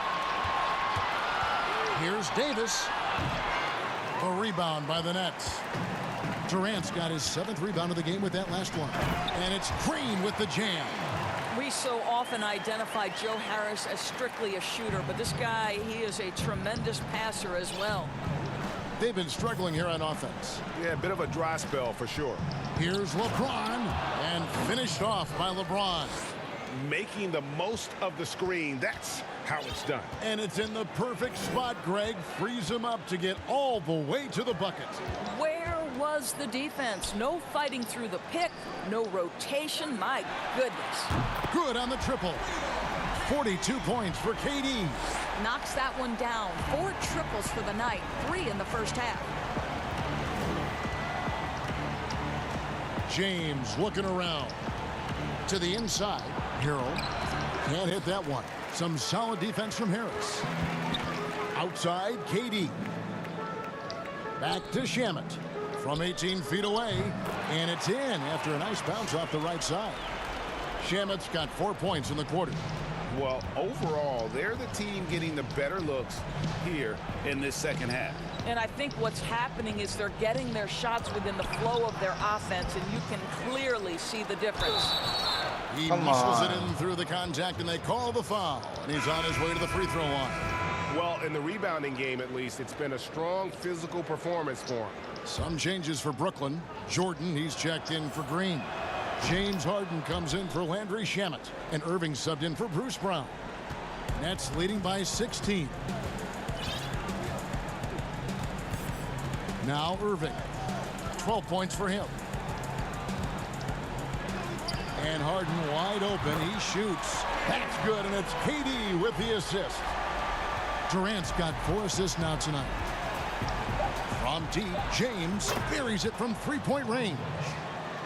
Here's Davis. A rebound by the Nets. Durant's got his 7th rebound of the game with that last one. And it's Green with the jam. We so often identify Joe Harris as strictly a shooter, but this guy, he is a tremendous passer as well. They've been struggling here on offense. Yeah, a bit of a dry spell for sure. Here's LeBron, and finished off by LeBron. Making the most of the screen, that's how it's done. And it's in the perfect spot. Greg frees him up to get all the way to the bucket. Where was the defense? No fighting through the pick, no rotation. My goodness. Good on the triple. 42 points for KD. Knocks that one down. 4 triples for the night, 3 in the first half. James looking around. To the inside. Harrell can't hit that one. Some solid defense from Harris. Outside, KD. Back to Shamet. from 18 feet away, and it's in after a nice bounce off the right side. Shamet's got 4 points in the quarter. Well, overall, they're the team getting the better looks here in this second half. And I think what's happening is they're getting their shots within the flow of their offense, and you can clearly see the difference. He muscles it in through the contact, and they call the foul. And he's on his way to the free throw line. Well, in the rebounding game, at least, it's been a strong physical performance for him. Some changes for Brooklyn. Jordan, he's checked in for Green. James Harden comes in for Landry Shamet. And Irving subbed in for Bruce Brown. Nets leading by 16. Now Irving. 12 points for him. And Harden wide open. He shoots. That's good, and it's KD with the assist. Durant's got 4 assists now tonight. From deep, James buries it from three-point range.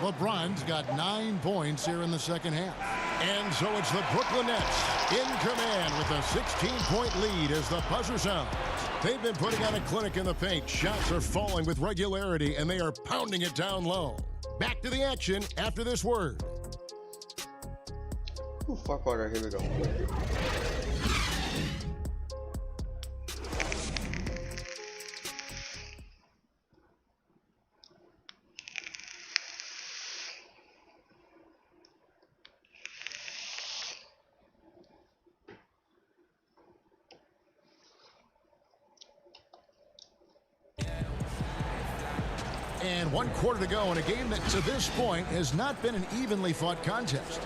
LeBron's got 9 points here in the second half. And so it's the Brooklyn Nets in command with a 16-point lead as the buzzer sounds. They've been putting on a clinic in the paint. Shots are falling with regularity, and they are pounding it down low. Back to the action after this word. Ooh, fuck order. Here we go. And 1 quarter to go in a game that to this point has not been an evenly fought contest.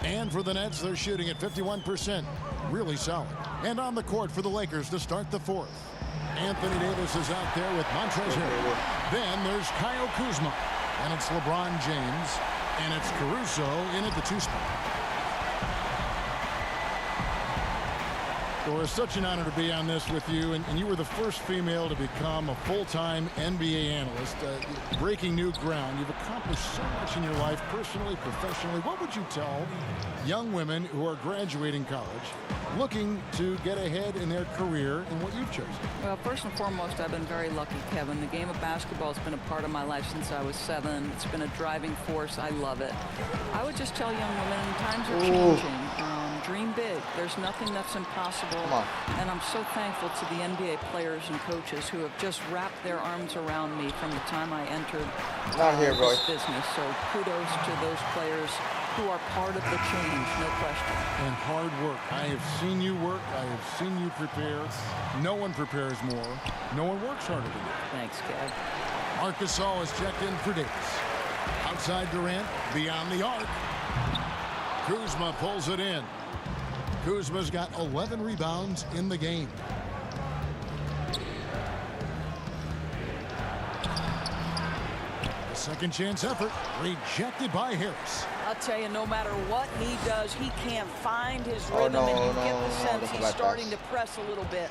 And for the Nets, they're shooting at 51%. Really solid. And on the court for the Lakers to start the fourth. Anthony Davis is out there with Montrezl Harrell. Then there's Kyle Kuzma. And it's LeBron James. And it's Caruso in at the 2 spot. Doris, such an honor to be on this with you, and you were the first female to become a full-time NBA analyst. Breaking new ground. You've accomplished so much in your life, personally, professionally. What would you tell young women who are graduating college, looking to get ahead in their career in what you've chosen? Well, first and foremost, I've been very lucky, Kevin. The game of basketball has been a part of my life since I was 7. It's been a driving force. I love it. I would just tell young women, times are changing. Dream big. There's nothing that's impossible. And I'm so thankful to the NBA players and coaches who have just wrapped their arms around me from the time I entered this business. So kudos to those players who are part of the change, no question. And hard work. I have seen you work. I have seen you prepare. No one prepares more. No one works harder than you. Thanks, Kev. Marc Gasol is checked in for Davis. Outside Durant, beyond the arc. Kuzma pulls it in. Kuzma's got 11 rebounds in the game. A second chance effort rejected by Harris. I'll tell you, no matter what he does, he can't find his rhythm, and you get the sense he's starting to press a little bit.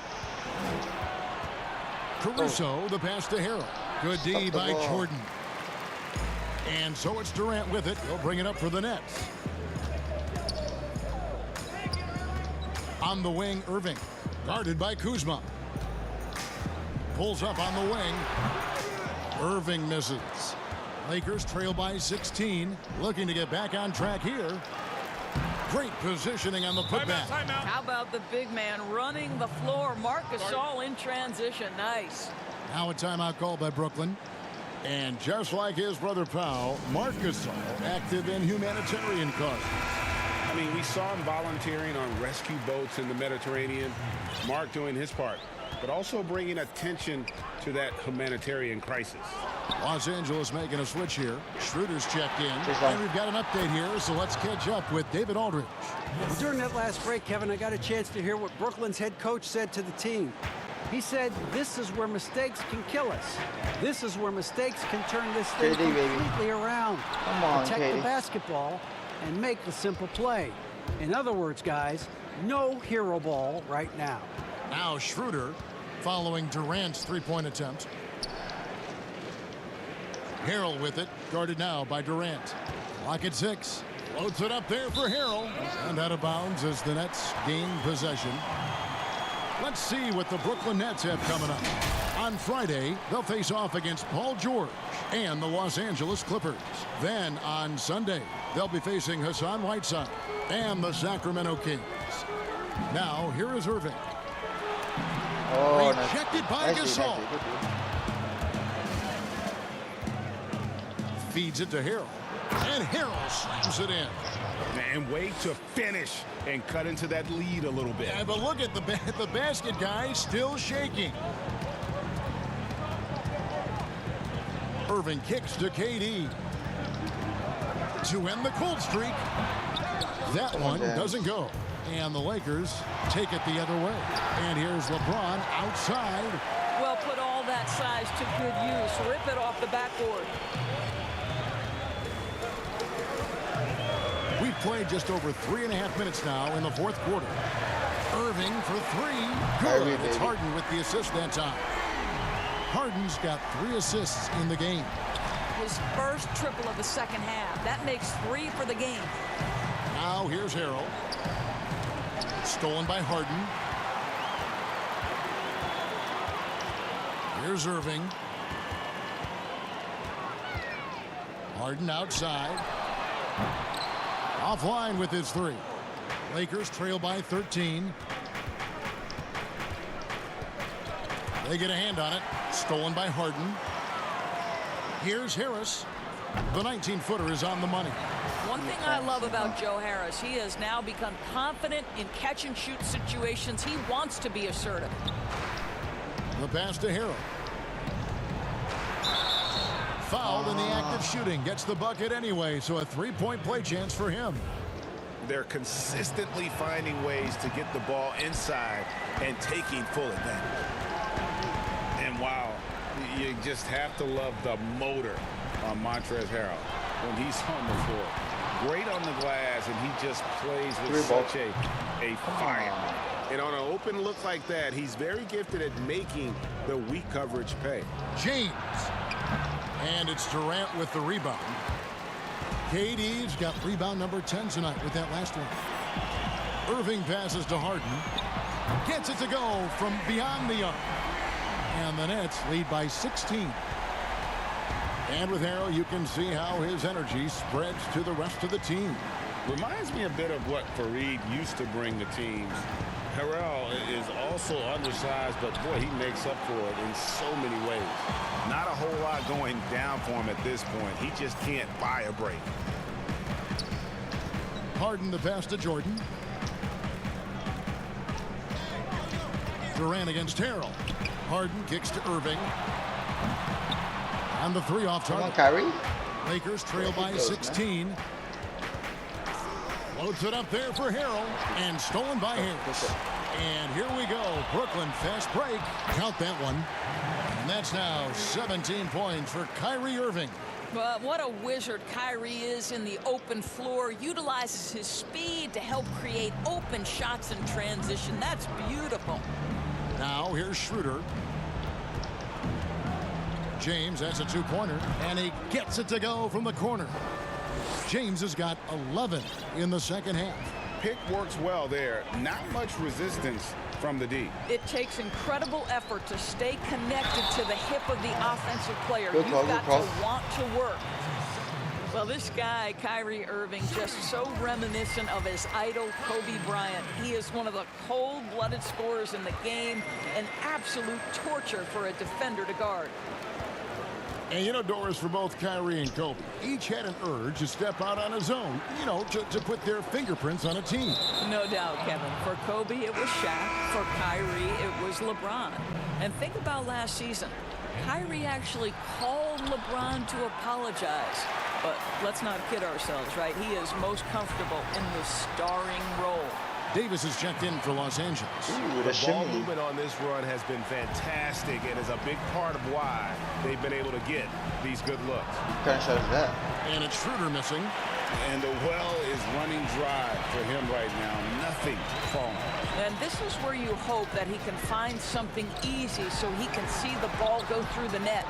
Caruso, the pass to Harrell. Good D by Jordan. And so it's Durant with it. He'll bring it up for the Nets. On the wing, Irving. Guarded by Kuzma. Pulls up on the wing. Irving misses. Lakers trail by 16. Looking to get back on track here. Great positioning on the putback. How about the big man running the floor? Marc Gasol in transition. Nice. Now a timeout called by Brooklyn. And just like his brother Powell, Marc Gasol active in humanitarian causes. I mean, we saw him volunteering on rescue boats in the Mediterranean. Mark doing his part, but also bringing attention to that humanitarian crisis. Los Angeles making a switch here. Schroeder's checked in. And we've got an update here, so let's catch up with David Aldridge. Well, during that last break, Kevin, I got a chance to hear what Brooklyn's head coach said to the team. He said, this is where mistakes can kill us. This is where mistakes can turn this thing completely around. Come on, protect the basketball and make the simple play. In other words, guys, no hero ball right now. Now Schroeder following Durant's three-point attempt. Harrell with it, guarded now by Durant. Clock at 6. Floats it up there for Harrell. And out of bounds as the Nets gain possession. Let's see what the Brooklyn Nets have coming up. On Friday, they'll face off against Paul George and the Los Angeles Clippers. Then on Sunday, they'll be facing Hassan Whiteside and the Sacramento Kings. Now, here is Irving. Oh, Rejected by Gasol. Feeds it to Harrell. And Harrell slams it in. And way to finish and cut into that lead a little bit. Yeah, but look at the basket guy still shaking. Irving kicks to KD to end the cold streak. That one doesn't go. And the Lakers take it the other way. And here's LeBron outside. Well, put all that size to good use. Rip it off the backboard. We've played just over 3.5 minutes now in the fourth quarter. Irving for three. Good. It's Harden with the assist that time. Harden's got 3 assists in the game. His first triple of the second half. That makes 3 for the game. Now here's Harrell. Stolen by Harden. Here's Irving. Harden outside. Offline with his 3. Lakers trail by 13. They get a hand on it. Stolen by Harden. Here's Harris. The 19-footer is on the money. One thing I love about Joe Harris, he has now become confident in catch-and-shoot situations. He wants to be assertive. The pass to Harrell. Fouled in the act of shooting. Gets the bucket anyway, so a 3-point play chance for him. They're consistently finding ways to get the ball inside and taking full advantage. And wow, you just have to love the motor on Montrezl Harrell when he's on the floor. Great on the glass, and he just plays with such a fire. And on an open look like that, he's very gifted at making the weak coverage pay. James. And it's Durant with the rebound. KD's got rebound number 10 tonight with that last one. Irving passes to Harden. Gets it to go from beyond the arc. And the Nets lead by 16. And with Harrell, you can see how his energy spreads to the rest of the team. Reminds me a bit of what Fareed used to bring the teams. Harrell is also undersized, but boy, he makes up for it in so many ways. Not a whole lot going down for him at this point. He just can't buy a break. Harden the pass to Jordan. Durant against Harrell. Harden kicks to Irving. And the 3 off target. Come on, Kyrie. Lakers trail by 16. Loads it up there for Harrell. And stolen by Harris. And here we go. Brooklyn fast break. Count that one. And that's now 17 points for Kyrie Irving. But what a wizard Kyrie is in the open floor. Utilizes his speed to help create open shots in transition. That's beautiful. Now here's Schroeder. James has a 2-pointer, and he gets it to go from the corner. James has got 11 in the second half. Pick works well there. Not much resistance from the D. It takes incredible effort to stay connected to the hip of the offensive player. You've got to want to work. Well, this guy, Kyrie Irving, just so reminiscent of his idol, Kobe Bryant. He is one of the cold-blooded scorers in the game, an absolute torture for a defender to guard. And, you know, Doris, for both Kyrie and Kobe, each had an urge to step out on his own, you know, to put their fingerprints on a team. No doubt, Kevin. For Kobe, it was Shaq. For Kyrie, it was LeBron. And think about last season. Kyrie actually called LeBron to apologize. But let's not kid ourselves, right? He is most comfortable in the starring role. Davis is checked in for Los Angeles. The ball movement on this run has been fantastic and is a big part of why they've been able to get these good looks. What kind of shot is that? And it's Schroeder missing. And the well is running dry for him right now. Nothing falling. And this is where you hope that he can find something easy so he can see the ball go through the net.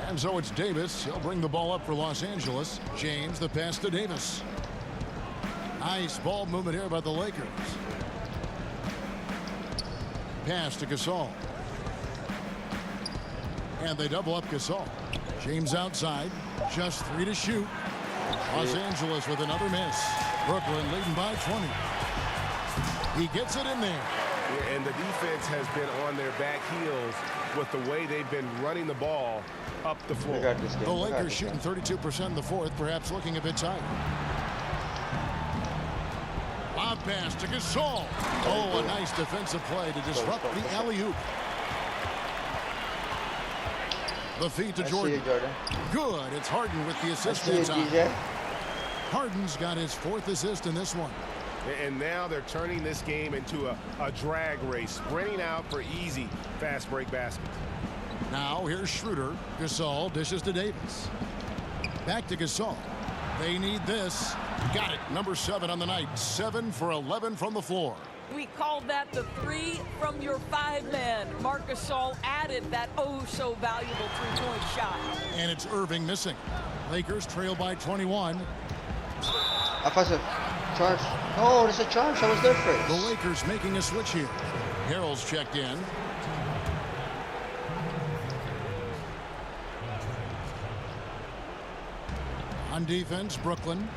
And so it's Davis. He'll bring the ball up for Los Angeles. James, the pass to Davis. Nice ball movement here by the Lakers. pass to Gasol. And they double up Gasol. James outside. Just 3 to shoot. Los Angeles with another miss. Brooklyn leading by 20. He gets it in there. Yeah, and the defense has been on their back heels with the way they've been running the ball up the floor. The Lakers shooting 32% in the fourth, perhaps looking a bit tired. Lob pass to Gasol. Oh, a nice defensive play to disrupt the alley-oop. The feed to Jordan. Good. It's Harden with the assist that time. Harden's got his 4th assist in this one. And now they're turning this game into a drag race, sprinting out for easy fast break baskets. Now here's Schroeder. Gasol dishes to Davis. Back to Gasol. They need this. Got it. Number 7 on the night. 7 for 11 from the floor. We called that the 3 from your 5-man. Marc Gasol added that oh-so-valuable three-point shot. And it's Irving missing. Lakers trail by 21. Offensive. Charge. Oh, there's a charge. I was there first. The Lakers making a switch here. Harrell's checked in. On defense, Brooklyn.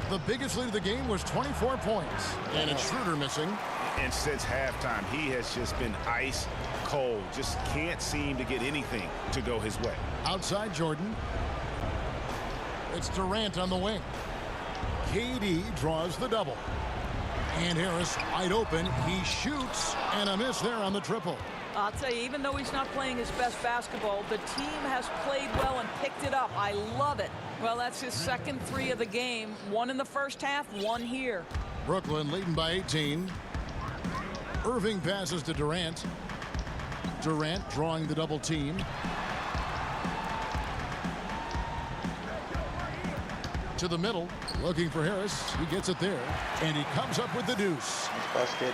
The biggest lead of the game was 24 points. And it's Schroeder missing. And since halftime, he has just been ice cold. Just can't seem to get anything to go his way. Outside Jordan. It's Durant on the wing. KD draws the double. And Harris wide open. He shoots, and a miss there on the triple. I'll tell you, even though he's not playing his best basketball, the team has played well and picked it up. I love it. Well, that's his second 3 of the game. 1 in the first half, 1 here. Brooklyn leading by 18. Irving passes to Durant. Durant drawing the double team. To the middle, looking for Harris. He gets it there, and he comes up with the deuce.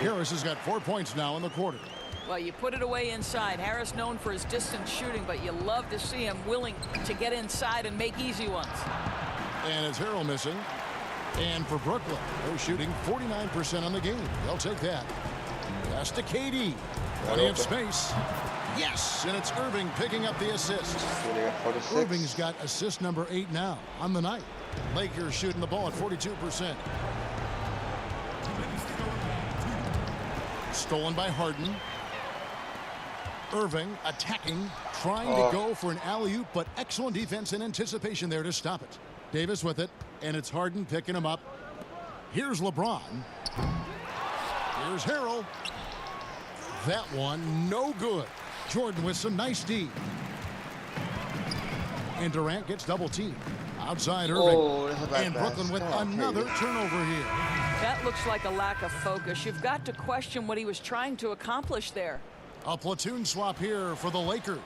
Harris has got 4 points now in the quarter. Well, you put it away inside. Harris known for his distance shooting, but you love to see him willing to get inside and make easy ones. And it's Harrell missing. And for Brooklyn, they're shooting 49% on the game. They'll take that. Pass to KD. Plenty of space. Yes, and it's Irving picking up the assist. Irving's got assist number 8 now on the night. Lakers shooting the ball at 42%. Stolen by Harden. Irving attacking, trying to go for an alley-oop, but excellent defense and anticipation there to stop it. Davis with it, and it's Harden picking him up. Here's LeBron. Here's Harrell. That one, no good. Jordan with some nice D. And Durant gets double teamed. Outside Irving. And Brooklyn with another turnover here. That looks like a lack of focus. You've got to question what he was trying to accomplish there. A platoon swap here for the Lakers.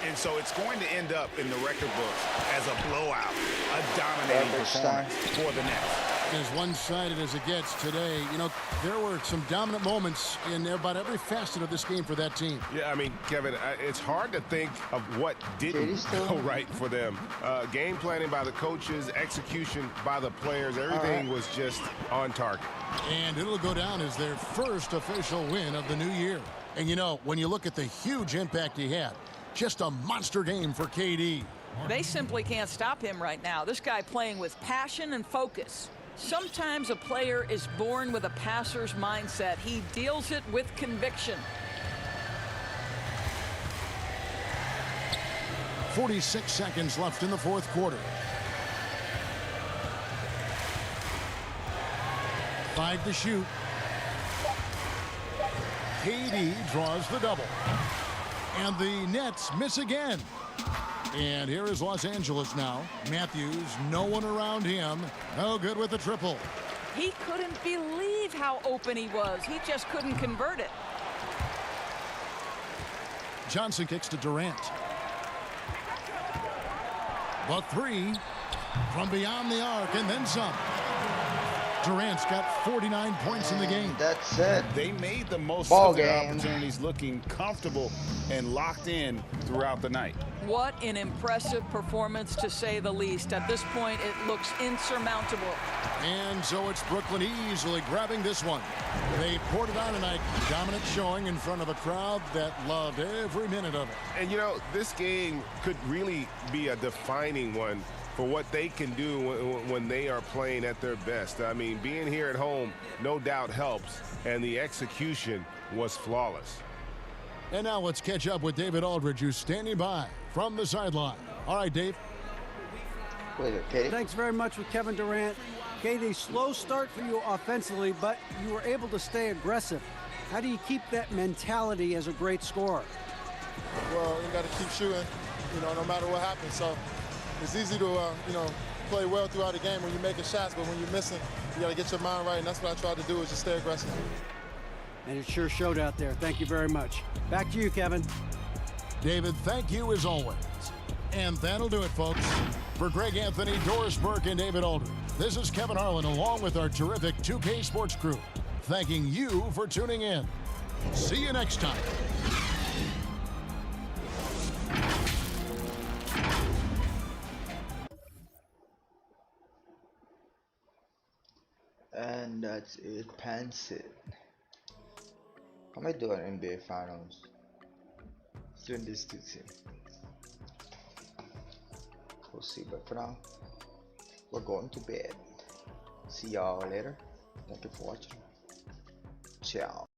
And so it's going to end up in the record books as a blowout, a dominating performance for the Nets. As one-sided as it gets today, you know, there were some dominant moments in about every facet of this game for that team. Yeah, I mean, Kevin, it's hard to think of what didn't go right for them. Game planning by the coaches, execution by the players, everything was just on target. And it'll go down as their first official win of the new year. And, you know, when you look at the huge impact he had, just a monster game for KD. They simply can't stop him right now. This guy playing with passion and focus. Sometimes a player is born with a passer's mindset. He deals it with conviction. 46 seconds left in the fourth quarter. 5 to shoot. KD draws the double. And the Nets miss again. And here is Los Angeles now. Matthews, no one around him. No good with the triple. He couldn't believe how open he was. He just couldn't convert it. Johnson kicks to Durant. The 3 from beyond the arc and then some. Durant's got 49 points in the game. That's it. They made the most Ball of their game. opportunities, looking comfortable and locked in throughout the night. What an impressive performance, to say the least. At this point, it looks insurmountable. And so it's Brooklyn easily grabbing this one. They poured it on tonight. Dominant showing in front of a crowd that loved every minute of it. And, you know, this game could really be a defining one for what they can do when they are playing at their best. I mean, being here at home no doubt helps, and the execution was flawless. And now let's catch up with David Aldridge, who's standing by from the sideline. All right, Dave. Thanks very much with Kevin Durant. Kate, a slow start for you offensively, but you were able to stay aggressive. How do you keep that mentality as a great scorer? Well, you got to keep shooting, you know, no matter what happens. So it's easy to, you know, play well throughout the game when you're making shots, but when you're missing, you got to get your mind right, and that's what I tried to do, is just stay aggressive. And it sure showed out there. Thank you very much. Back to you, Kevin. David, thank you as always. And that'll do it, folks. For Greg Anthony, Doris Burke, and David Aldridge, this is Kevin Harlan along with our terrific 2K Sports crew, thanking you for tuning in. See you next time. And that's it, pants it. I might do an NBA Finals. Doing this two team. We'll see, but for now, we're going to bed. See y'all later. Thank you for watching. Ciao.